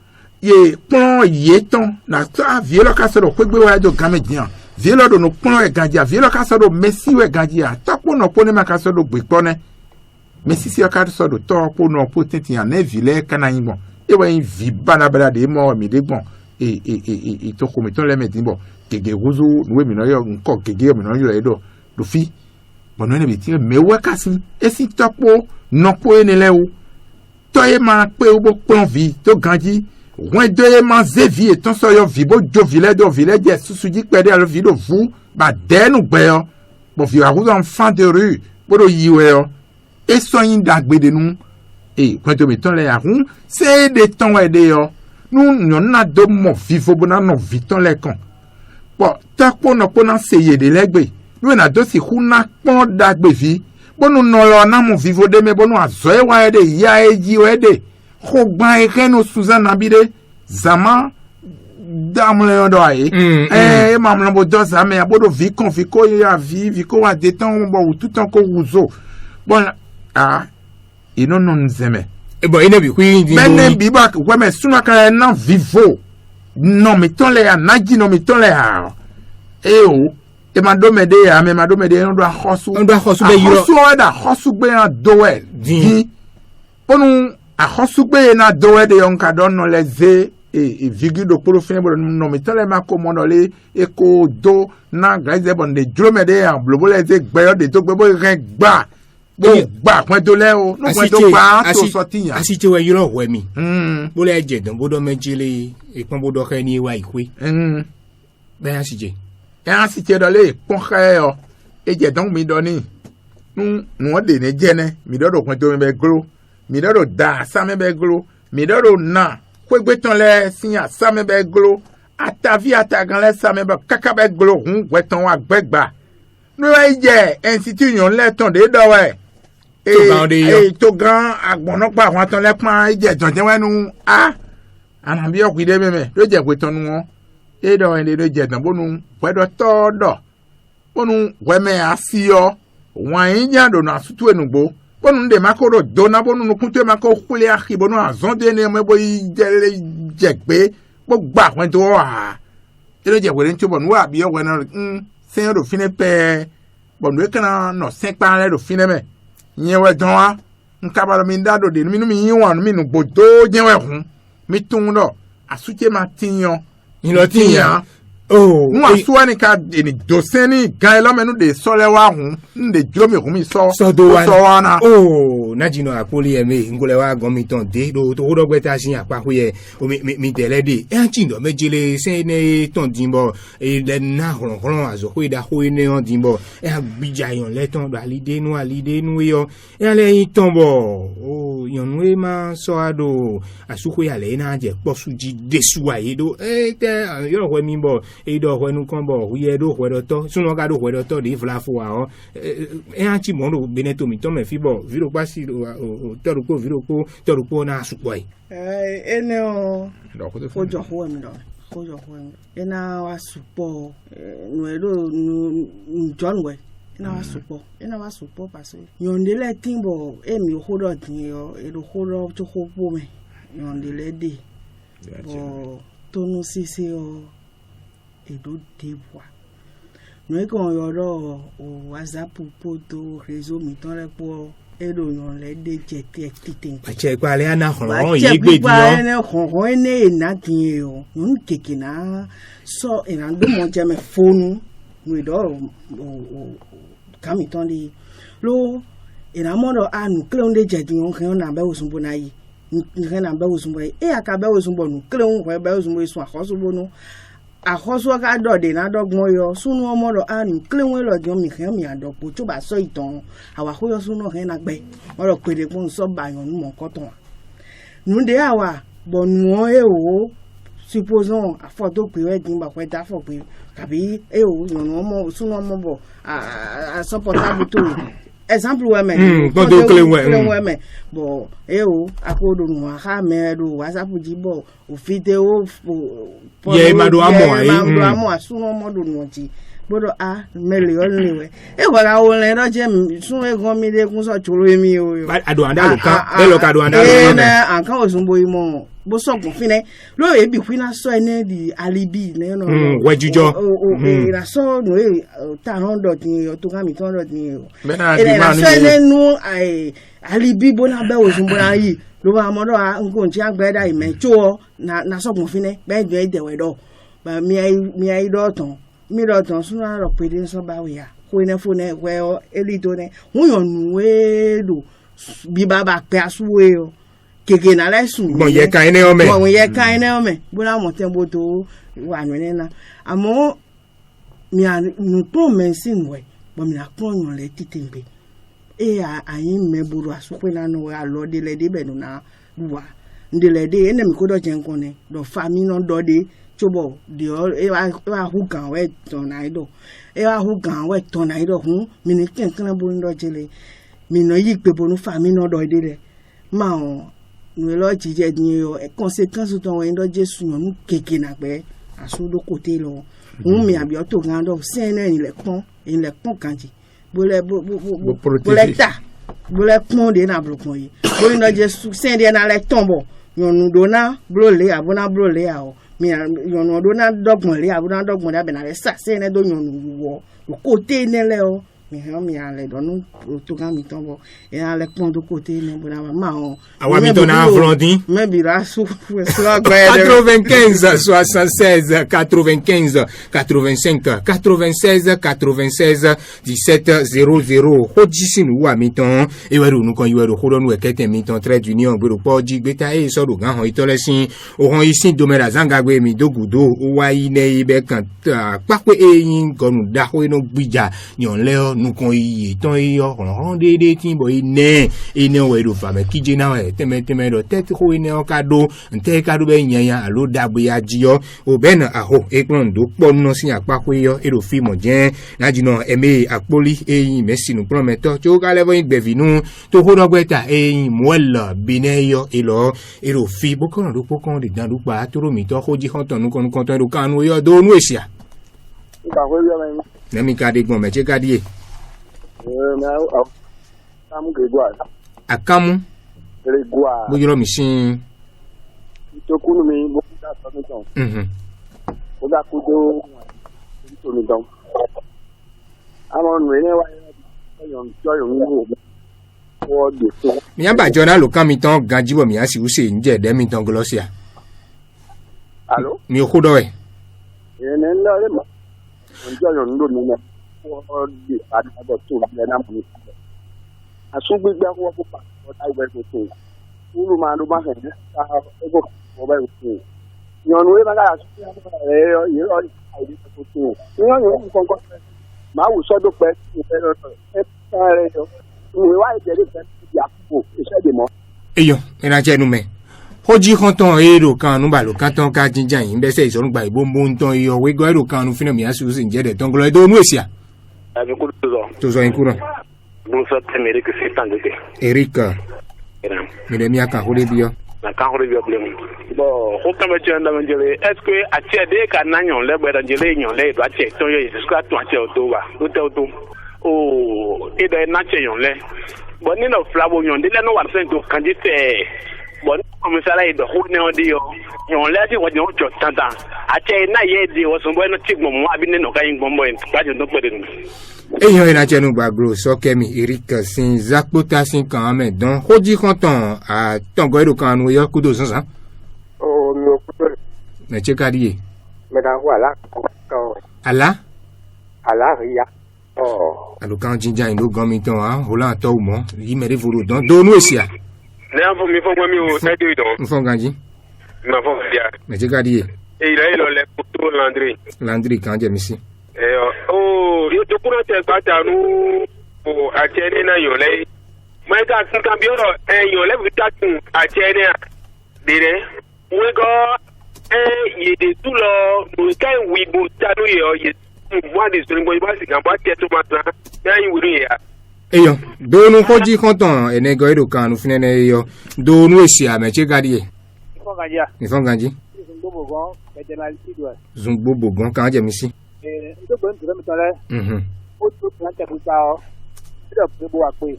[SPEAKER 2] ye plan yeton na ta vielo ka so do pegbe wa do gamedien vielo do no plan e gandia vielo ka so do messi we gandia tapo no pone ma ka so do gbepone messi si ka so do to po no po tintin an vile kana yin bon e wa yin vi bana bala de mo mi de bon e to ko mi to le medin bon gege ruzu no mi no yo nko gege mi no yo le do fi bon no ne bi ti me we kasin e si tapo no po ene le o to e ma pe o bo plan vi to ganji Ouin de man zevi et ton soyo vibo do vile de susuji pede alo vido vous ba den ou beyo bon vi arou enfant de rue bodo yiwe et soyin dagbe de nous et quand on mettons les arou c'est des temps et de yo nous on a de mon vivo bona non viton les con bon takpo no pona seye de legbe nous na do si huna pon dagbe vi bon nous no lo na mon vivo de me bon nous azoe wa de ya e ji we de Khogba e reno Suzanne Abide Zama Damle Ndoye Mamla Bodo Zame Abodo Viko ya Viko wa detan bon tout encore ouzo bon et non zeme
[SPEAKER 1] e bon ine bi kwi ndi
[SPEAKER 2] men bi ba kwa me suna ka na vivo non me ton le anaji non me ton le e ma do me de ya me ma do me de on do khosu
[SPEAKER 1] be yiro
[SPEAKER 2] khosu be an dowe di ponu a khosugbe na dowe de yon ka don no leze e vigi do polo fin bo no metale ma ko monole e ko do na gaze bon de dromede en blobo leze gbe de to gbe bo ren gba point do le o no point do gba to sorti yan
[SPEAKER 1] asite we yiro we mi bo le je don bo do mejele e pon bo do khe ni wa ikwe ben asite
[SPEAKER 2] do le pon khe o e je don mi do ni nu de ne je ne mi do point do me gro mi do da sa me be glo mi do na kwegbe ton le sinya sa me be glo atavi atagan le sa me be kaka be glo hun weton wa gbegba no je institution le ton de do we to gan agbono pa won ton le pan je jonje wenu ana bi okwide me do je kweton nu e do en de je tan bonu wedo to do bonu we me asio wan yin do na sutu enugbo bonu de makoro dona bonu no kunte mako khule akhi bonu azonde ne me boy jegbe bo gba wen to wa ero je were ntu bonu wa bi o wena sen do fine pe bonu e kana no sen pa le do fine me yen we don wa nka ba mi ndado de mi nu mi yin wan mi nu bodo yen we hun mi tun do asuche ma tinyan
[SPEAKER 1] ilo tinyan
[SPEAKER 2] mo asuwa ni ka ni doseni gan lo menu de sole wa hun nde jomi hun mi so
[SPEAKER 1] do wa
[SPEAKER 2] na
[SPEAKER 1] na jino apoli eme ngole wa gan mi ton de do to do gbe ta sin apa ko ye o mi tele de e antin do mejele se ne ton dimbo e le na ron azo ko ida ko ne on dimbo e agbija yon le ton do alide nu yo e ale yin ton bo yon we ma so ado asuko ya le na je posuji desu aye do te yo ko mi bo e do ko nu kon bo ye do ko do to suno ga do ko do to de fla fo wa e anti mo do beneto mi to me fi bo viro pasi toruko na supoi
[SPEAKER 3] ene o ko jo ho mi ena wa supo nuero John we ena wa supo parce yonde le timbo mi ho do tin yo e do ho do to ho po me yonde le de bo tonu sisi o e do de bois no e kon yo do o WhatsApp poto réseau mi ton le po edo yon le de jete titin
[SPEAKER 1] ache pa le ana hon ye gbe di yo
[SPEAKER 3] ene hon ene na tin yo nun keke na so ina do mo je me phone we do o kami ton di lo ina mo do anu kle onde je di yon kan na be osunbo na yi nkan na be osunbo e aka be osunbo nu kle on be osunbo isun akosunbo nu akoso ka do de na dogbon yo sunu omo do anu klewen lo di mi kan mi adopo to ba so itan awa ko yo sunu kan na gbe o ro pede pon so ba yan mo ko ton nu de awa bonu e o supposons afo to pe we din ba ko da fo pe tabi e o yan omo sunu omo bo a supportable to exemple ouais mais
[SPEAKER 1] quand do clé ouais
[SPEAKER 3] mais bon o akodo no ha me do WhatsApp di bo o video
[SPEAKER 1] ye ma do amo
[SPEAKER 3] asuno mo do no ti bodo a mele only we e wara o le do je sun e gon mi de kun so choro mi o
[SPEAKER 1] ado anda lo kan e lo ka do anda
[SPEAKER 3] na ankan o sun boy mo bo so kun fine lo e bi kwina so ene di alibi ne no
[SPEAKER 1] wejujo
[SPEAKER 3] e na so no e ta 100 ni o to ga mi 100 ni o
[SPEAKER 1] me na di ma
[SPEAKER 3] so ene nu ai alibi bo na be o sun bo na yi lo ba mo do a nko nti agbeda imecho na so kun fine be jo e de we do ba mi ai do ton mi do ton suna ro pe de so ba we ya ko ina fo na we o elito ne hun yo nu we do bi baba pe asuwe o keke na le sun
[SPEAKER 1] bon ye kan ene o me
[SPEAKER 3] bon ye kan ene o me bo na mo tembo to wa nu ne na amo mi a nu pro mensin we bo mi na pon yo le titimbe e a ayin me buru asukwe na no a lo de le de be no na wa ndele de ene mi ko do jen kon ne do fa mi no do de chobo de e wa hu kan we ton na ido e wa hu kan we ton na ido hun mi ni ken kan bo ndo jele mi no yi pe bo no fa mi no do de le ma o ni lo ji je ni o conséquence ton we ndo Jesu yan nu keke na pe asodo kote lo hun mi abi o to gan do se na ni le pon kanji bo le ta bo le pon de na blo pon yi bo ndo Jesu se de na le tombo yonu do na blo le abuna blo le a o mi yonu do na dogbon le abuna dogbon da be na le sa se ne do yonu wo kote ne le o mi ale do nu to ga mi tombo e ale pon do kote ne bo na ma o
[SPEAKER 1] awa mi to na afrontin
[SPEAKER 3] me bi ra su
[SPEAKER 1] agba 95 76 95 85 96 96 17 00 hojisi nu wa mi ton e weru nu kan iweru hodo nu ekete mi ton trade union gbero po ji gbeta e so do gan han itolesin o han isin domera zanga gbe mi dogudo o wa ine ibe kan pape eyin gonu da ho ino gbija yon le nu kon iye ton iyo ron dede tin bo ine weru fa me kije na e teme do tete ho ine o kado nte kado be yanya alo dabo ya jiyo o bena aho ekron do ponno sin apako yo ero fi mo jen najino eme apoli eyin mesinu prometo ti o ka levo igbevinu to ho do gbeta eyin moella bineyo ero fi bokon do pokon de dan do pa toro mi to hoji honton nu kon to ero kanu yo do nu esia nemi ka de gbon meje ka die akamu regua bo yoro mi sin
[SPEAKER 4] to kunu mi mo da so mi ton mo da ku do to mi ton amon we ne wa yon ni o de so
[SPEAKER 1] mi aba jona lo kan mi ton ganjibo mi asi use nje de mi ton glosia
[SPEAKER 4] allo
[SPEAKER 1] mi o kodo e
[SPEAKER 4] ne nda le ma njo yon ndo ni na o de adabo to le na mo asugbe gba ko pa o da we ko to ulu ma do ma se ta ego o ba ko yon we ma ga yo ai di ko to yon ko ko ma wu so do pe e tare yo we wa de de ya ko ise de mo
[SPEAKER 1] eyo ina je nu me hoji honton ero kan nu ba lo kan ton ka jinjan yin be se isorun gba ibombo nton iyo we go ero kan nu fina mi asu se nje de ton glo do nu esia
[SPEAKER 4] abi ku
[SPEAKER 1] to zo inkuro
[SPEAKER 4] bon ça temerik c'est tant de
[SPEAKER 1] Erika mi de mi aka hole biyo
[SPEAKER 4] na kan hore biyo blem bon ho kama chanda manjele est-ce que a tie de ka nanyon le gbe danjele nyon le do a tie ton yo jusqu'à to a tie o to wa o te o to o e de na tie yon le bon ni no flabo yon de le no wa sen to candidate bon comme ça là il do ho ne o di yo yon le ti wo di o jo tanta a tie na ye di wo so bo no ti gbon mo abi ne no ka yin gbon bo en pa jo to pe de
[SPEAKER 1] eyo ina chenu gbagro so kemi Erika sin zakpota sin kan ame don hoji konton a tongo ero kan nu yo kudo sansan
[SPEAKER 4] o mi o kudo
[SPEAKER 1] me che kadiye
[SPEAKER 4] me da ho ala ko ala ria o
[SPEAKER 1] alo kan jinja ino gomi ton ha hola to mo yi mere furu don do nu esia
[SPEAKER 4] ne afo mi fo mi o e de don
[SPEAKER 1] nfo ganji
[SPEAKER 4] ma fo dia
[SPEAKER 1] me che kadiye
[SPEAKER 4] e ilo le kuto landry
[SPEAKER 1] kan je mi si
[SPEAKER 4] yo to kuna te gbata nu o atene na yo le ma ka sun kan bi oro yo le bi ta tun atene dire we go ye de tu lo we kai we bu ta nu yo ye mo de sun bo ba si kan ba te to ma ta ya yi wuri ya
[SPEAKER 1] Eyo, donu koji konton enego edo kanu finene eyo. Donu esi ameche gadie. Ifon ganji. Zungbo bogon kan je misi.
[SPEAKER 5] Ndo bon tire mitole. O to plan te buta o. Ndo pe bo ape.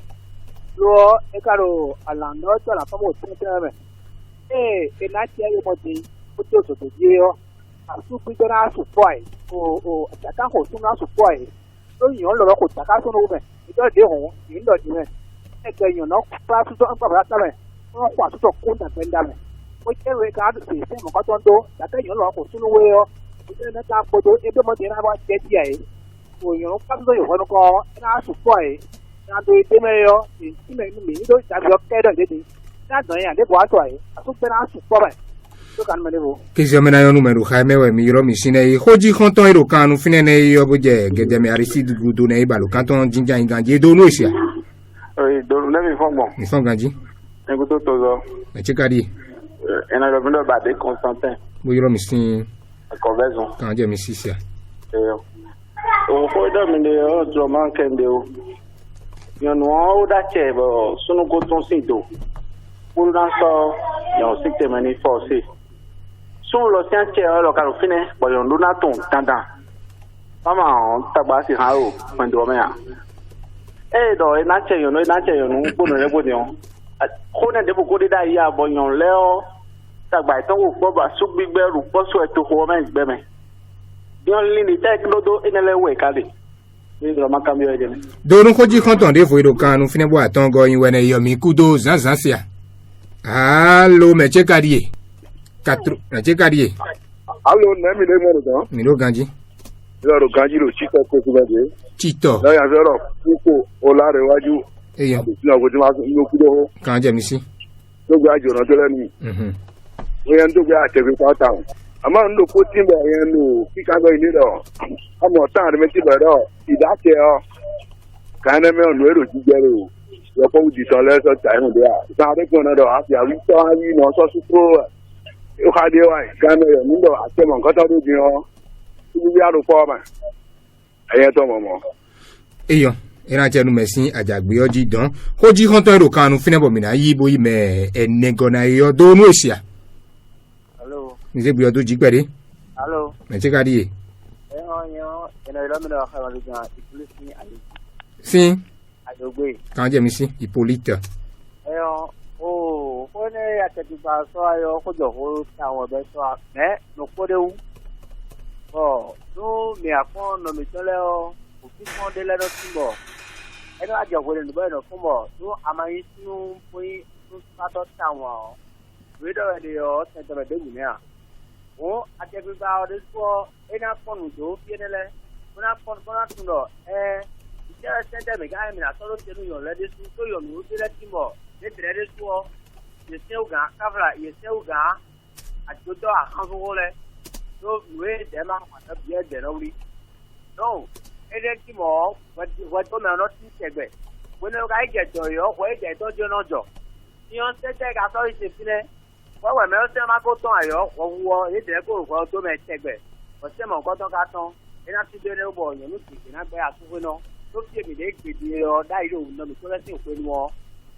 [SPEAKER 5] Lo e karo alando to la famo tete me. E na ti ayo mo di. O to so to je o. Asu pe na asu foi. O ataka ho sun asu foi. Lo yan lo ko taka so no me. Ndo de ho, yin do di me. E ke yan no pa su to pa ba ta me. O kwa su to ko ta benda me. O che we ka do se mo ko to ndo. Ta ke yan lo ko sunu we o. Ina ta ko do e be mo de na ba je ti ai. O yan pa so yo ho no ko na asu foi. Na do de me yo, ti me mi do ta yo ke do de. Na do yan de bo aso ai. Asu pe na asu foi.
[SPEAKER 1] Kisi omena yo numero Jaime we miro misine i hoji konton ero kanu finene yo boje gedeme arisi dudu ne ibalu kanton jinja inganje do no isia.
[SPEAKER 4] Do na mi fongo.
[SPEAKER 1] Mi fonganji.
[SPEAKER 4] Nguto tozo.
[SPEAKER 1] Me chekadi.
[SPEAKER 4] Ena lo bindo ba de Constantin.
[SPEAKER 1] Bo yiro misin
[SPEAKER 4] Conversion.
[SPEAKER 1] kanje misisia.
[SPEAKER 4] O ko do mi de o tro man kende o. Yo no o da che bo sunu ko ton sinto. Pour l'instant, il y a aussi des manières forcées. Sur le scientifique, le cas au final, bon, on donne un ton, tendant. Maman, on tabac, c'est un haut, point de mer. Et dans les natures, on a des natures, on peut nous répondre. On a des beaucoup de d'ailleurs, bon, on l'a, tabac, tant ou pas, sous big bear ou pas, soit tout au moins, bien. Bien, l'unité, l'auto, et le way, calé.
[SPEAKER 1] Donu koji konton de fo ero kanu fine bo atongo yin wene yo mi kudo zanzansia. Allo me chekadie. Katru, me chekadie.
[SPEAKER 6] Allo na mi le mo do.
[SPEAKER 1] Mi do ganji.
[SPEAKER 6] Lo ganji lo chito ko ku baje.
[SPEAKER 1] Chito.
[SPEAKER 6] Na ya zero kuko o la re waju.
[SPEAKER 1] Eyo.
[SPEAKER 6] Ti na go ti ma no kudo.
[SPEAKER 1] Kan je mi si.
[SPEAKER 6] Do gba jo na to le ni. O yan do gba te bi pa ta. Ama ndo ko timbe yan no ki ka go ile do. Amo ta re me ti be do. Ìdákẹ́ ọ kàánẹ́ mẹ́rin lórí òjì jẹ́rẹ̀ o lọ́pọ̀ òjì tán lẹ́sọ̀ tàìmù dé à ìtàn àdékùn náà dọ̀ àti àwùjọ àrí náà sọ́sí tó ó ká dé wáyé kàánẹ́ rẹ̀ nílò àtẹ̀mọ̀ nǹkan tó dé bí wọn ibi bí àrùn fọ́ ọmọ ẹ̀yẹ tó mọ̀ mọ́.
[SPEAKER 1] Eyan ìrántí ẹnu mẹ̀sìn àjàgbé ọjí dán ó jí kọ́ńtọ́ èrò kanu fúnẹ́bọ̀ mìíràn yí bóyí mẹ́ ẹ̀nẹ́gọ̀nà ẹ̀yọ dónú èsìà. Níṣẹ́ gbé ọdún jí pẹ̀lẹ́. Mẹ̀tíkàdíyè. Sim. Kan je mi si Hippolyte.
[SPEAKER 5] O ne atetipa so ayo ko jo ho tawon be so me no ko de wu. No mi akon no mi tole o fi kon de le no timbo. E no ajo ko le no be no fun mo no amayin sinu pin no pato tawon. We do de o tete be de mi a. O atetipa o de so e na ponu do fi ne le. Una pon tuno ije sente me ga mi na solo tenu yo le de su to yo mi o de le timbo. De tre de su o. Ye se uga kavra ye se uga atoto a kan so le. So we de ma pa bi e de no ri. No, e de timbo what to na no ti segbe. We no ga ije to yo, we je to jo no jo. Ni on se te ga so ise file. Wa me o se ma ko ton ayo, wo e de ko to me segbe. O se mo ko ton ka ton. Ina ti bere bo yan lu ti na gbe asuwe no to fi mi de gbede o da iro no mi to le sin pe nu o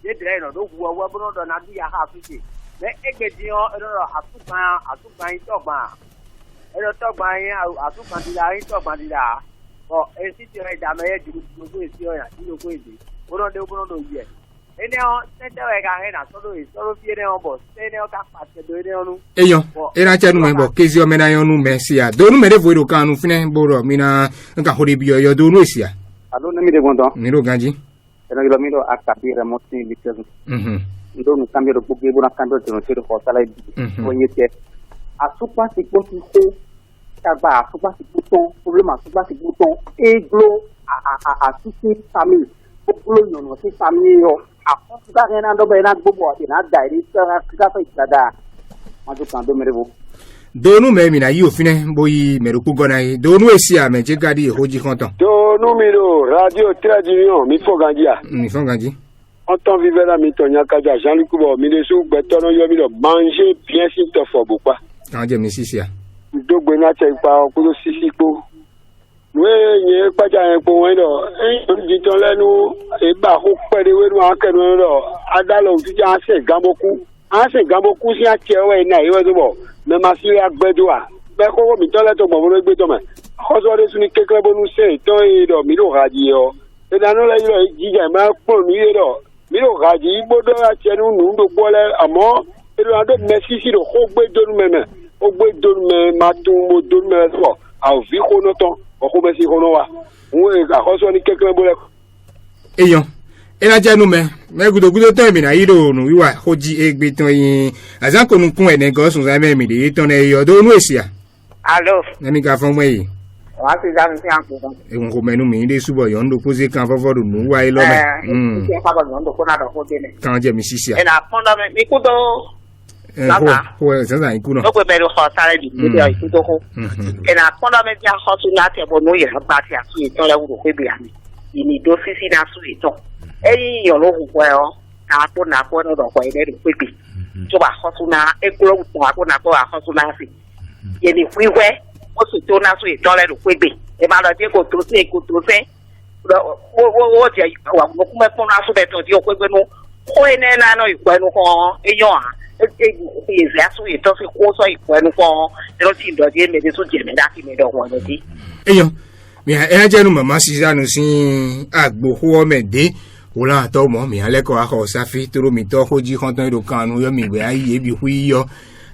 [SPEAKER 5] de dire no do wu owo bo no do na bi ya ha fi se me egbede o ero asukan yin togban ero togban yin asukan di la yin togban di la o e si ti re da me ye ju gbogbo esi o yan ti gbogbo esi bo no do ye ene o tete we ga he na so fi ene o bo se ene o ka pa se do ene onu
[SPEAKER 1] Eyan ìrántí ẹnu mẹ́ bọ̀ kezi omena yo nu me sia donu me de fo ero kanu fine boro mina nka hore bi yo donu esia.
[SPEAKER 4] Allo na mi de gondo.
[SPEAKER 1] Mi do ganji.
[SPEAKER 4] Ena gilo mi do akabi remoti literu. Ndo mi cambio do bugue bona cambio de no tiro ko sala di. Onyete. Asupa si konti tagba asupa si bouton problème asupa si bouton eglo a susi famille. Populo yo no si famille yo. Afuka rena ndo be na gbogbo ina dairi sa ka fa isada. Majo kan do merevo.
[SPEAKER 1] Donu me mi na yi ofine boyi meruku gona yi donu esia me je gadi hoji konton.
[SPEAKER 6] Donu mi do radio trade union mi fo ganji a.
[SPEAKER 1] Mi fon ganji.
[SPEAKER 6] Onton vive la mi tonya kaja Jean-Luc Bo mi de su gbeto no yo mi do manger bien si to fo bopa.
[SPEAKER 1] Kan je mi sisia.
[SPEAKER 6] Dogbe na che pa okulo sisi po. We
[SPEAKER 7] nye kpaja yen po wen do di ton lenu e ba ko pere we nu akenu do adalo ti ja se gamboku si achewe na iwe do bo me ma si agbedoa be ko mi ton le to gbo mo gbe to me ko so de suni kekere bonu se to e do mi do gaji o e da no le yo jija ma po mi e do mi do gaji bodo achenu nu do pole amo e do ado messi si do ko gbe do me o gbe do me ma tu mo do me so a vi ko no ton o ko be si ko no wa won e ka ko so ni kekere bo le
[SPEAKER 1] eyan ela jenu me gudo tan mi na yiro nu wiwa hoji egbe tan yin azan ko nu kun ene go sun za me mi de tan e yo do nu esia
[SPEAKER 8] allo
[SPEAKER 1] nani ka fon mo yi
[SPEAKER 8] wa ti ja mi ti an ko
[SPEAKER 1] e won ko menu mi de subo yo ndo pose kan fofo do nu wa ilo me
[SPEAKER 8] ti fa ba ndo ko na do ko de ne
[SPEAKER 1] kan je mi sisia
[SPEAKER 8] e na pon da me mi ku do
[SPEAKER 1] ho za iku no
[SPEAKER 8] no pe be ro ho sare di mi de iku to ko e na pon da me ja ho su la te bo no ye ba ti asu e ton le wo pe bi ani ni do sisi na su e ton e yo lo hu ko na po no do ko e de pe bi to ba ho su na e ko lo to ko na ko ho su na si ye ni wiwe o su to na su e ton le do pe bi e ma lo je ko to se wo je wa mo ku me pon na su be to di o pe no ko e ne na no ipo enu ko e yo a e ze asu e to se ko so ipo enu ko e lo ti do je me de so je me da ki me do ko no di
[SPEAKER 1] eyan mi e jenu mama sisa nu sin agbo ho mede ola to mo mi ale ko akọ safi toro mi to hoji kan tan do kanu yo mi we ayi bi hu yo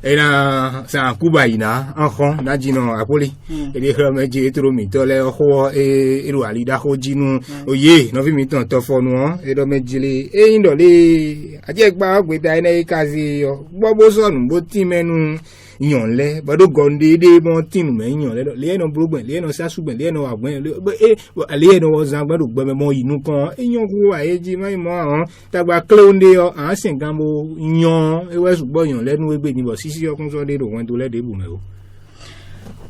[SPEAKER 1] ena sa kuba ina anhon na jino apoli e de kro meje toro mi to le ho e ru ali da hoji nu oye no fi mi tan to fonu e do mejile e yin do le aje gba gbe da ina kazi yo gbogbo sonu bo ti menu yan le bodo gonde de mo tin me yan le no brogben le no sasugben le no agbon le no wozan gbadu gbe me mo inu kan yan ku wa eji mai mo an tagba clonde yo an sin gambo yan ewe sugbo yan lenu egbe ni bo sisi okun so de do won to le de bu me o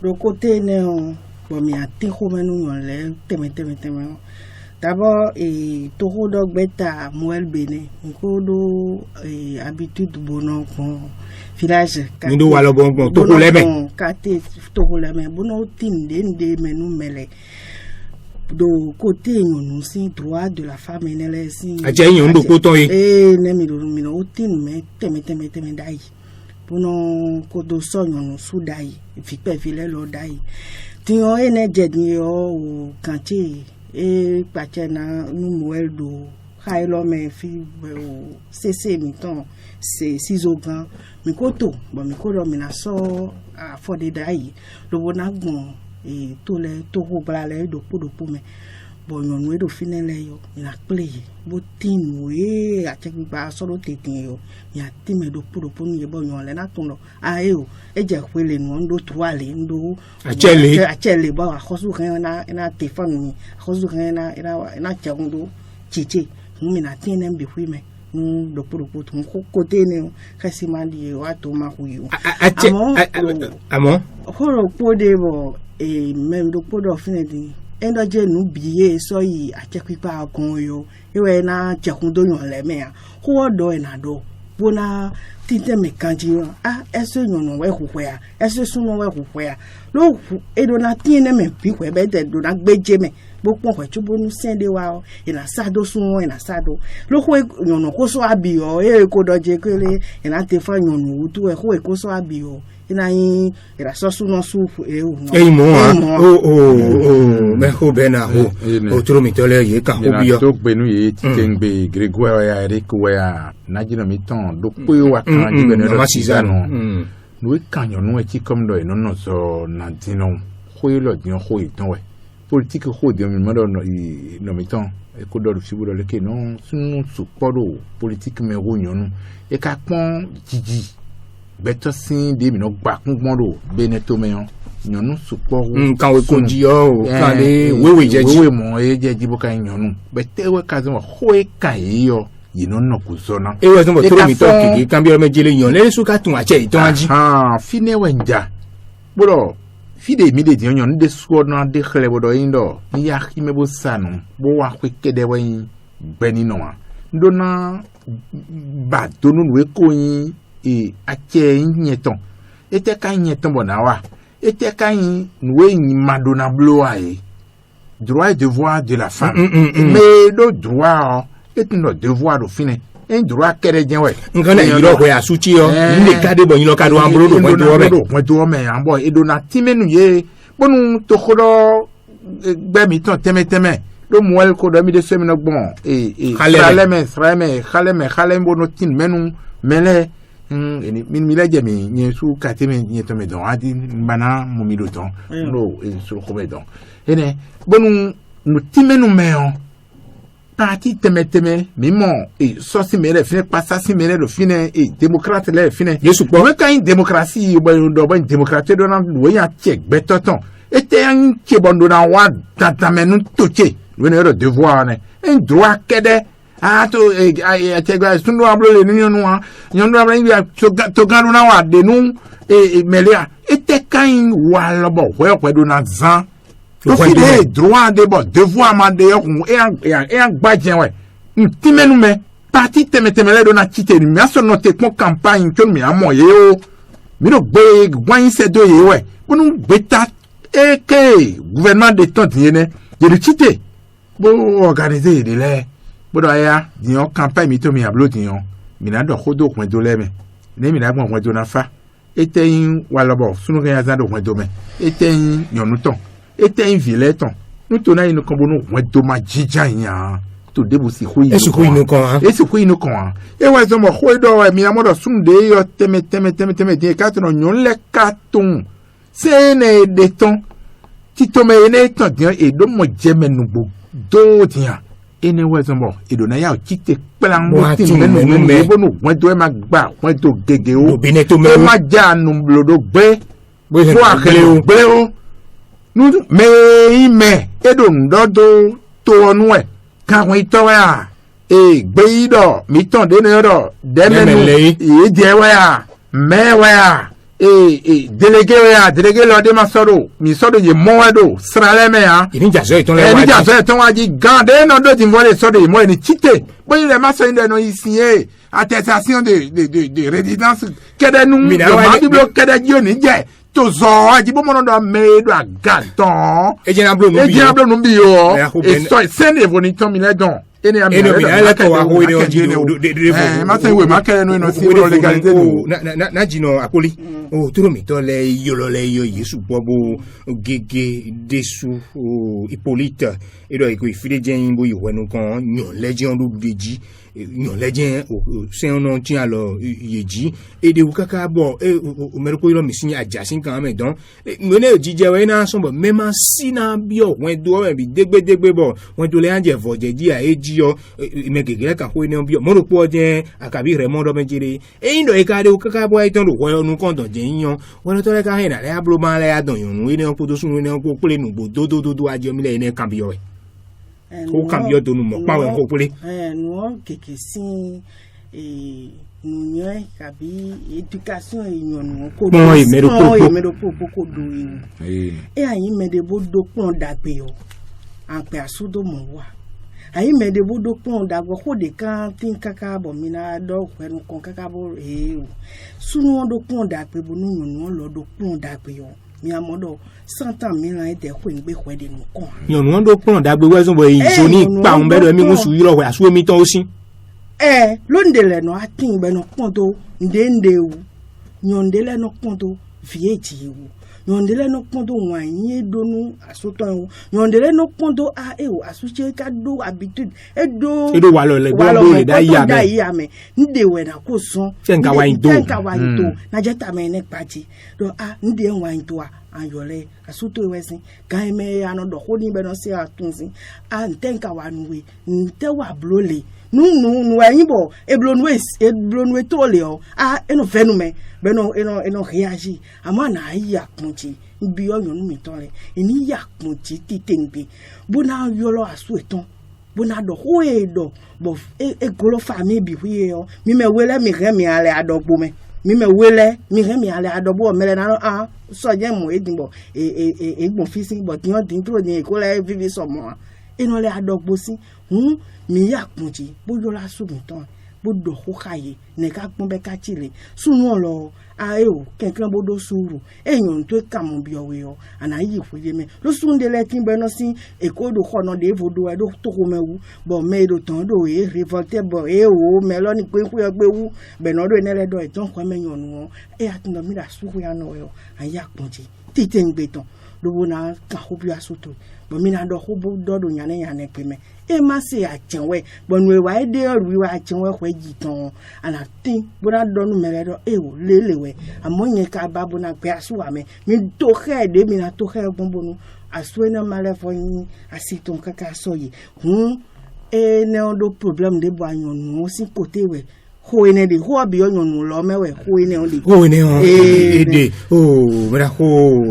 [SPEAKER 3] le côté ne bo mi ati ko menu yan le teme d'abord to ho do gbeta moel bene ko do habitude bono kon village
[SPEAKER 1] ni do walo bon to ko leme
[SPEAKER 3] kate to ko leme bono tinde nde menu mele do côté yon si droit de la femme ene le si
[SPEAKER 1] aje yon do ko ton yi
[SPEAKER 3] ne mi do mi no tin me teme dai bono ko do so yon su dai fi pe vile lo dai ti o ene je ni o kanti e pache na nu moel do hailo me fi o cc mi ton c'est 6 au grand mi koto bo mi ko do mi na so for the dai lo bona gbon e to le to ko bla le do po me bo yon we do finele yo mi na play bo tin we a che gba so lo tetin yo ya ti me do po mi bo yon le na tun lo a e o e je kwele nu ndo tuale ndo achele ba a khosu kan na telefone mi khosu kan na chagundo chiche mi na tin em bi hui me nu do po tun ko kote ne kasi mandi wa to ma hu yo
[SPEAKER 1] amo
[SPEAKER 3] horo po de bo e mem do po do finedi endo je nu biye so yi achepipa kon yo ewe na chagundo yon le me a ho do e na do bona tinte me kanji eso yon we hu ya eso suno we hu ya lo e do na tin me pi we be de do na gbeje me bo pon we chubo nu sende wa ina sado sun ina sado lo ko yon ko so abi o e ko doje kele ina te fa yon wu tu e ko so abi o ina yin ira so suno su e o no
[SPEAKER 1] e mo me ko bena o tro mi tole ye ka ko bi yo
[SPEAKER 2] to gbenu ye ti kengbe Gregoire ya Eric wa na jino mi ton do pe wa kan ji benu do sizano no kan yo no e ti kom do e no so na dino ko yo lo din ko itan we politique ko de mi mo do no mi ton e ko do fi bu do le ke no sunu support politique me ro yonu e ka pon jiji beto sin de mi no gba kun gbon do beneto me yon yonu support
[SPEAKER 1] kan we ko ji o kan le wewe jeji
[SPEAKER 2] wewe mo e jeji bo kan yonu bete we ka zo ho e kan yo yino no ku so na
[SPEAKER 1] e we so mo toro mi to kiki kan bi o mejele yon le su ka tun ache iton aji
[SPEAKER 2] fine we nja bro fide mi de yon de so na de khele bo do indo mi ya ki me bo sanu bo wa ku kede we beni no wa ndo na ba donu we ko yin e ache nyeton ete kan nyeton bo na wa ete kan we yin madona blow ai droit et devoir de la femme. Mais le droit est un devoir au final. Un droit chrétien ouais.
[SPEAKER 1] Ngana yiro ko ya suchi yo. Ndi kade bo yiro kado ambro do
[SPEAKER 2] point me ambo e do na timenu ye. Bonu to khodo gbe mi ton teme do moel ko do mi de semino bon e khaleme bono tin menu mele min mi la jami ni su kateme ni to me don adi bana mo mi do ton no e su ko me don ene bonu no timenu meon parti teme mimo e so si mere fine passa si mere do fine e démocrate le fine
[SPEAKER 1] yesu po
[SPEAKER 2] me kan démocratie bo do ban démocrate do na wo ya check betoton ete an che bondo na wa tata menu toche woni ro devoir ne en droit kede to tegwa sunu ablo le nyonu ablo to ganu na wa de nu melia ete kan wa lobo we do na zan to fi de droit de bo devoir ma de e an gbadjen we ntimenu me parti temetemele do na chite ni mi aso no te pon campagne to mi amoye o mi no gbe gwan se do ye we bonu beta eke gouvernement de temps yene de le chite bo organiser de le bo do ya dion campagne mi to mi ablo dion mi na do khodo ko do le me ne mi na gbon ko do na fa eteyin wa lobo sunu kan ya za do ko do me eteyin yonu ton eteyin vileton nu to na inu kan bo nu ko do ma jija yan to debu si ko inu kan e wa zo mo ko do mi na mo do sun de yo teme de ka to no nyon le katon se ne de ton ti to me ne ton dian e do mo je menu bo do dian ene wa zo mo e do na ya ti te plan mo ti menu me bo nu won do e ma gba won do gege o e ma ja nu blodo gbe so akele o nu me e do ndodo to onu e ka won ito wa e gbe ido mi ton de ne ro de menu e je wa me wa délégué lo de ma soro mi soro ye moedo srale me ha
[SPEAKER 1] ni jazo iton
[SPEAKER 2] wa ji gande no do tin vole soro ye mo ni chite bo ile ma so inde no isie attestation de résidence kede nu ma biblo kede ji oni je to zo aji bo mo no do me do agaton
[SPEAKER 1] e je na blo
[SPEAKER 2] no bi yo e so send e ton mi le don ene
[SPEAKER 1] la to wa ho ene oji
[SPEAKER 2] ma se we ma kele no si pro legalité
[SPEAKER 1] na jino akoli o turo mi to le yo yesu bobo gege desu Hippolyte e do iko ifide jen bo yo wenu kan nyon legend do deji nyon legend o se on tin alo yeji e de ukaka bo o merko iro mi sin ajasin kan me don ngene jije we na so bo mema sina bi o wen do bi degbe bo wen do le anje vojeji a eji yo megegele kan ko ni bi mo ro po je akabi re mo do mejire e ndo e ka de ukaka bo ai ton do wo nu kon don je yan wo to le ka he na le ablo ma le adon yun we ni o to sun ni o ko pele nu bo do aje mi le ne kan bi yo o kan bi o do nu mo pa we ko pele
[SPEAKER 3] no keke sin nunye kabi education eyan ko do mero ko do ayin me de bo do pon dagbe o an pe asudo mo wa ayin me de bo do pon dagbo ko de kan tin kaka bo mi na do kwenu kon kaka bo o sunu do pon dagbe bo nu yun lo do pon dagbe o mi amodo 100 ans mi lan de ko ngbe ko de nu kon
[SPEAKER 1] yun do pon dagbe we so bo yin so ni pa on be do mi mo su yiro we asu mi ton o sin
[SPEAKER 3] londele no atin be no ponto ndende wu nyondele no ponto vieti wu nyondele no ponto wanye donu asoton wu nyondele no ponto asuche ka do habitude edo
[SPEAKER 1] wa lo le gbo le da ya
[SPEAKER 3] me nde we na ko son
[SPEAKER 1] tenka wa ndo
[SPEAKER 3] na jeta me ne pachi do nde wa ndo ayole asuto wesin kan me anodo ko ni be no se atunsin ntenka wa nuwe nte wa blole nu ayin bo eblonwe to le o eno fenu me be no eno reagi ama na ya kunchi bi oyun mi ton le eni ya kunchi titembe bona yolo asu eton bona do ho edo bo egolo fami bi wi o mi me wele mi re mi ale adogbo me mi me wele mi re mi ale adogbo mele na so je mo edinbo egbon fisin bo ti on din tro ni ko le vivi so mo eno le adogbo si mi ya kunchi bo yo la su mi ton bodo hokaye ne ka pombe ka chile sunu lo ayo kenkan bodo suru eyan to ka mo bi owe yo ana yi fuye me lo sunde le tin be no sin e ko do kono de vodo e do to ko mewu bo me do ton do e revolte bo e o me lo ni pe ku yo gbe wu be no do ne le do e ton ko me yan nu e atun do mi da su ku ya no yo aya ponji tite ngbe ton do na ka hobi asoto bo mi na do hobo do do nyane pe me e ma se achenwe bo nu e wa e de oru wa achenwe ko ji ton ana tin bo na do nu mere do e o lelewe amonye ka ba bo na pe asu wa me mi to he de mi na to he bonbonu asu na male fo yin asiton kaka soyi e ne on do problem de bo anyon nu si kote we ho ene de ho abi onyon nu lo mewe ho ene on de
[SPEAKER 1] ho ene on de o mera ho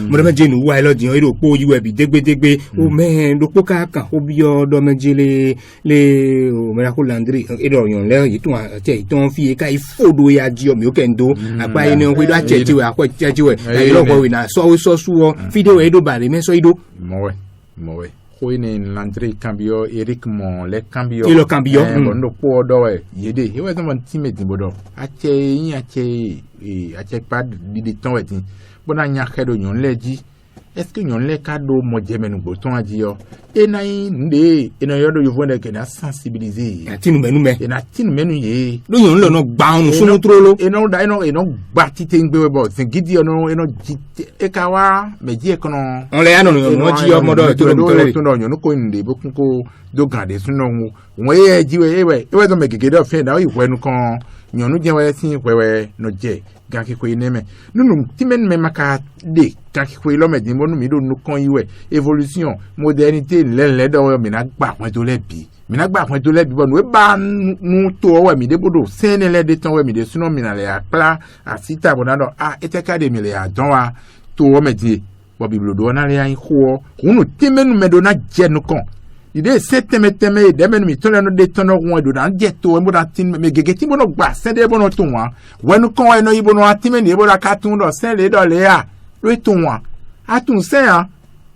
[SPEAKER 1] mo me jenu wa lo diyan iro po yiwe bi degbe o me do po ka kan ho bi o do me jele le o mera ko landri iro yon le yi tun ate ton fi ka ifodo ya ji o mi o kendo apa ene o do ache ti we akwa ti we na iro ko we na so su o video e do bare me so ido
[SPEAKER 2] mo we Koine landri cambio Eric Mon le cambio
[SPEAKER 1] il cambio
[SPEAKER 2] bondo po do yede he was mon time di bodo ache pad di ton wetin bona nya kedo nyon leji est-ce que nyon le kado mo jemenu boton adio e na nde e no yodo yovonde ke na sensibiliser
[SPEAKER 1] atinu menu
[SPEAKER 2] ye
[SPEAKER 1] lo nyon lo no gba onu sunu trolo
[SPEAKER 2] e no gba tite ngbe bo sin gidi ono e no e kawa meji e kono
[SPEAKER 1] on le ano no ji o modo to
[SPEAKER 2] no nyon ko nde bokun ko do grade sunu won e jiwe e we do megege do fe na o iwenu kan nyonu je we sin wewe no je ganki ko ineme nunu timen me maka de ganki ko lo medin bonu mi do nu kan iwe evolution modernité le do mi na gba pon to lebi bonu e ba nu to o mi de bodo sene le de ton we mi de suno mi na le akla asita bonado eteka de mi le adon wa to o medin bo biblo do na le an ko unu timen me do na je nu kan ide seteme de men mi tole no de tono won do na jeto e mo da tin me gegeti mo no gba se de bono to wa wenu kon e no ibo no atime ni ibo da ka tun do se le do le ya lo to wa atun se ya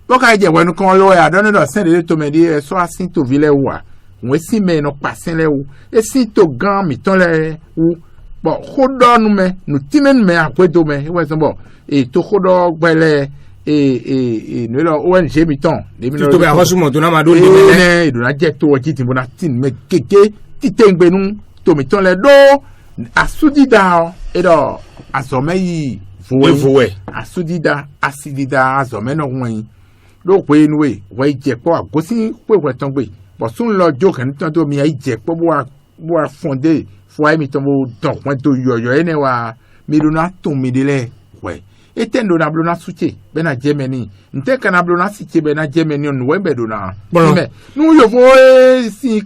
[SPEAKER 2] bo ka je wenu kon lo ya do no do se le to me di so asin to vile wa won si me no pasin le wu e si to gan mi tole wu bo khodo nu me nu timen me akwedo me e we so bo e to khodo gbele nous là ONG miton
[SPEAKER 1] to be awasu mo to na ma do le
[SPEAKER 2] do na je to o ti bona tin me keke ti tengbe nu to miton le do asudida e do asomeyi
[SPEAKER 1] fuwe
[SPEAKER 2] asidida azome no won do pe nu we je po agosin pe ton gbe bo sun lo jo kan ton to mi ai je po bo a fondé fo ai miton mo don point to yoyo ene wa mi do na tun mi dele we etendo na blona suche bena Germany nteka na blona suche bena Germany on wembe do na me nu yo fo si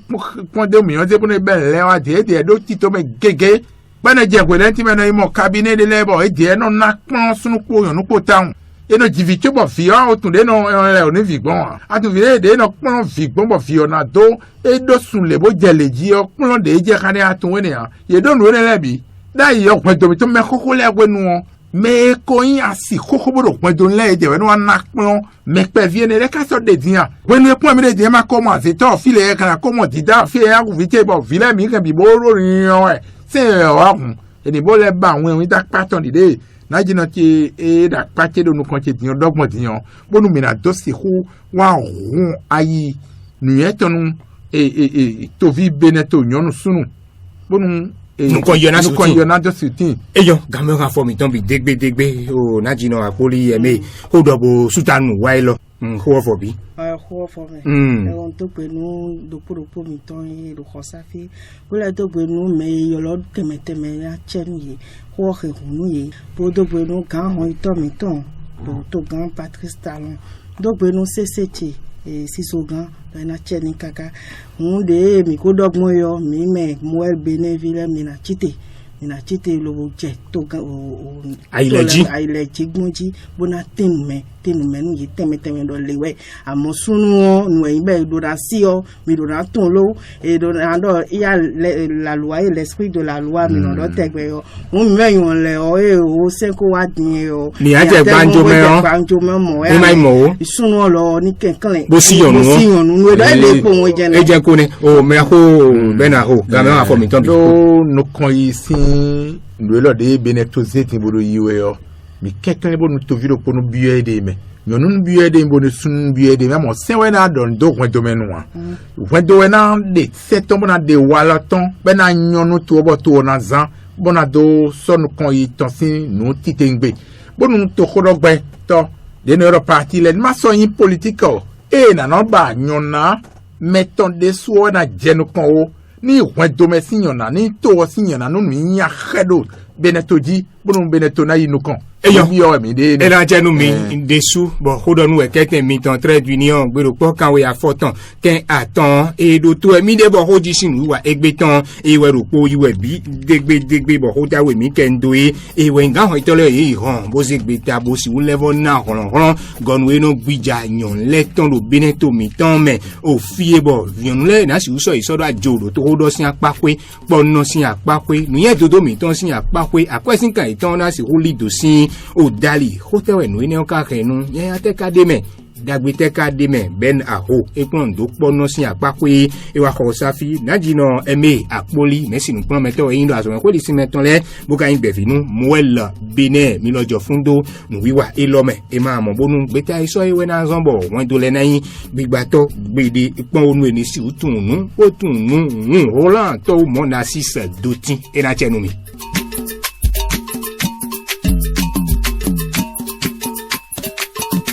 [SPEAKER 2] ponde mi on se bone bele wa de do ti to me gege bena je gwe lenti me no imo cabinet de lebo e de no na pon sunu po yon nu po town e no jivite bo fi o tun de no le oni vigbon atu vi de no pon vigbon bo fi ona do e do sun le bo je leji o pon de je kan atun we ni an ye do nu le lebi da yo pon to me koko le gwe nu mais koyin asi koko bodo pon don le de wenu na pon me pe viene le ka so de dian wenu e pon mi de dian ma komo se to file e kan komo dida fi e ku vite bo vile mi kan bi bo ro rin o se o kun e ni bo le ba won da paton de na jina ti e da pate do nu kon ti dian dogbon dian bonu mi na do si ku wa run ayi nu e tonu to vi beneto nyonu sunu bonu
[SPEAKER 1] nous
[SPEAKER 2] connaissons de soutien
[SPEAKER 1] et yo gamme reforme ton bi degbe o na jino akoli eme o dobo sutanu wa lo ho for bi
[SPEAKER 3] ho for me on to pe nu do po mi ton e do khosafi ko la to pe nu me yo lo kemete me ya chenu ye ho he hunu ye po do pe nu kan ho ito mi ton to gan Patrice Talon do pe nu CCT e sisogan na cheni kaka hunde mi ko dogbon yo mi me moel beneville mi na chite ina chite lo je to ga o aileji gunji bona tenu me nu yi teme do lewe amosunu nu ibe do da si o mi do na ton lo e do na do ya la loi et l'esprit de la loi mi no do tegbe o mo me yon le o se ko wa din o
[SPEAKER 1] ni a je gbanjo me
[SPEAKER 3] mo
[SPEAKER 1] e mai mo
[SPEAKER 3] sunu lo ni kenkan
[SPEAKER 1] bo si yon
[SPEAKER 3] nu do le po won je
[SPEAKER 1] e je ko ni o me ho bena ho ga me wa fo mi ton
[SPEAKER 2] do no kon yi sin no lo de beneto zeti bodo yiwe o mi kenkan bo no to video ko no biye de me nyonun biye de bo no sun biye de me mo sen we na don do kwen do menu wa kwen do we na de seton bo na de walaton be na nyonu to bo to na zan bo na do so no kon yi ton sin no titengbe bo no to kodogbe to de no parti le ma so yin politique o e na no ba nyona meton de so na jenu kon o ni kwen do me sinyona ni to sinyona no mi ya xedo benetoji bo no beneto na yinukan
[SPEAKER 1] era jenu mi dessous bon hodonu e kete mi ton trade union gbero po kan we afotan ken atan e do to mi de bo hoji sinu wa egbetan e we ro po iwe bi degbe bo hoda we mi ken do e we nga ho itole yi han bo se gbeta bo si wo level na horon gon we no gbija yan le ton lo beneto mi ton me o fie bo yan le na si so isodo ajoro to hodo sin apakwe pono sin apakwe nu ye dodo mi ton sin apakwe akwesin kan iton na si holi do sin o dali hotewe no ene ka kenu ye ateka de me dagbiteka de me ben aho epon do pono sin apakwe e wa ko safi najino eme apoli mesinu pon meto yin do aso ko di sin meton le buka yin befinu muel bene mi lojo fundo nu wiwa e lome e ma mo bonu gbeta iso iwe na zombo won do le nayin gbigbato gbede ipon onu eni si utunu o tunu holan to mo na 6 dotin e na chenu mi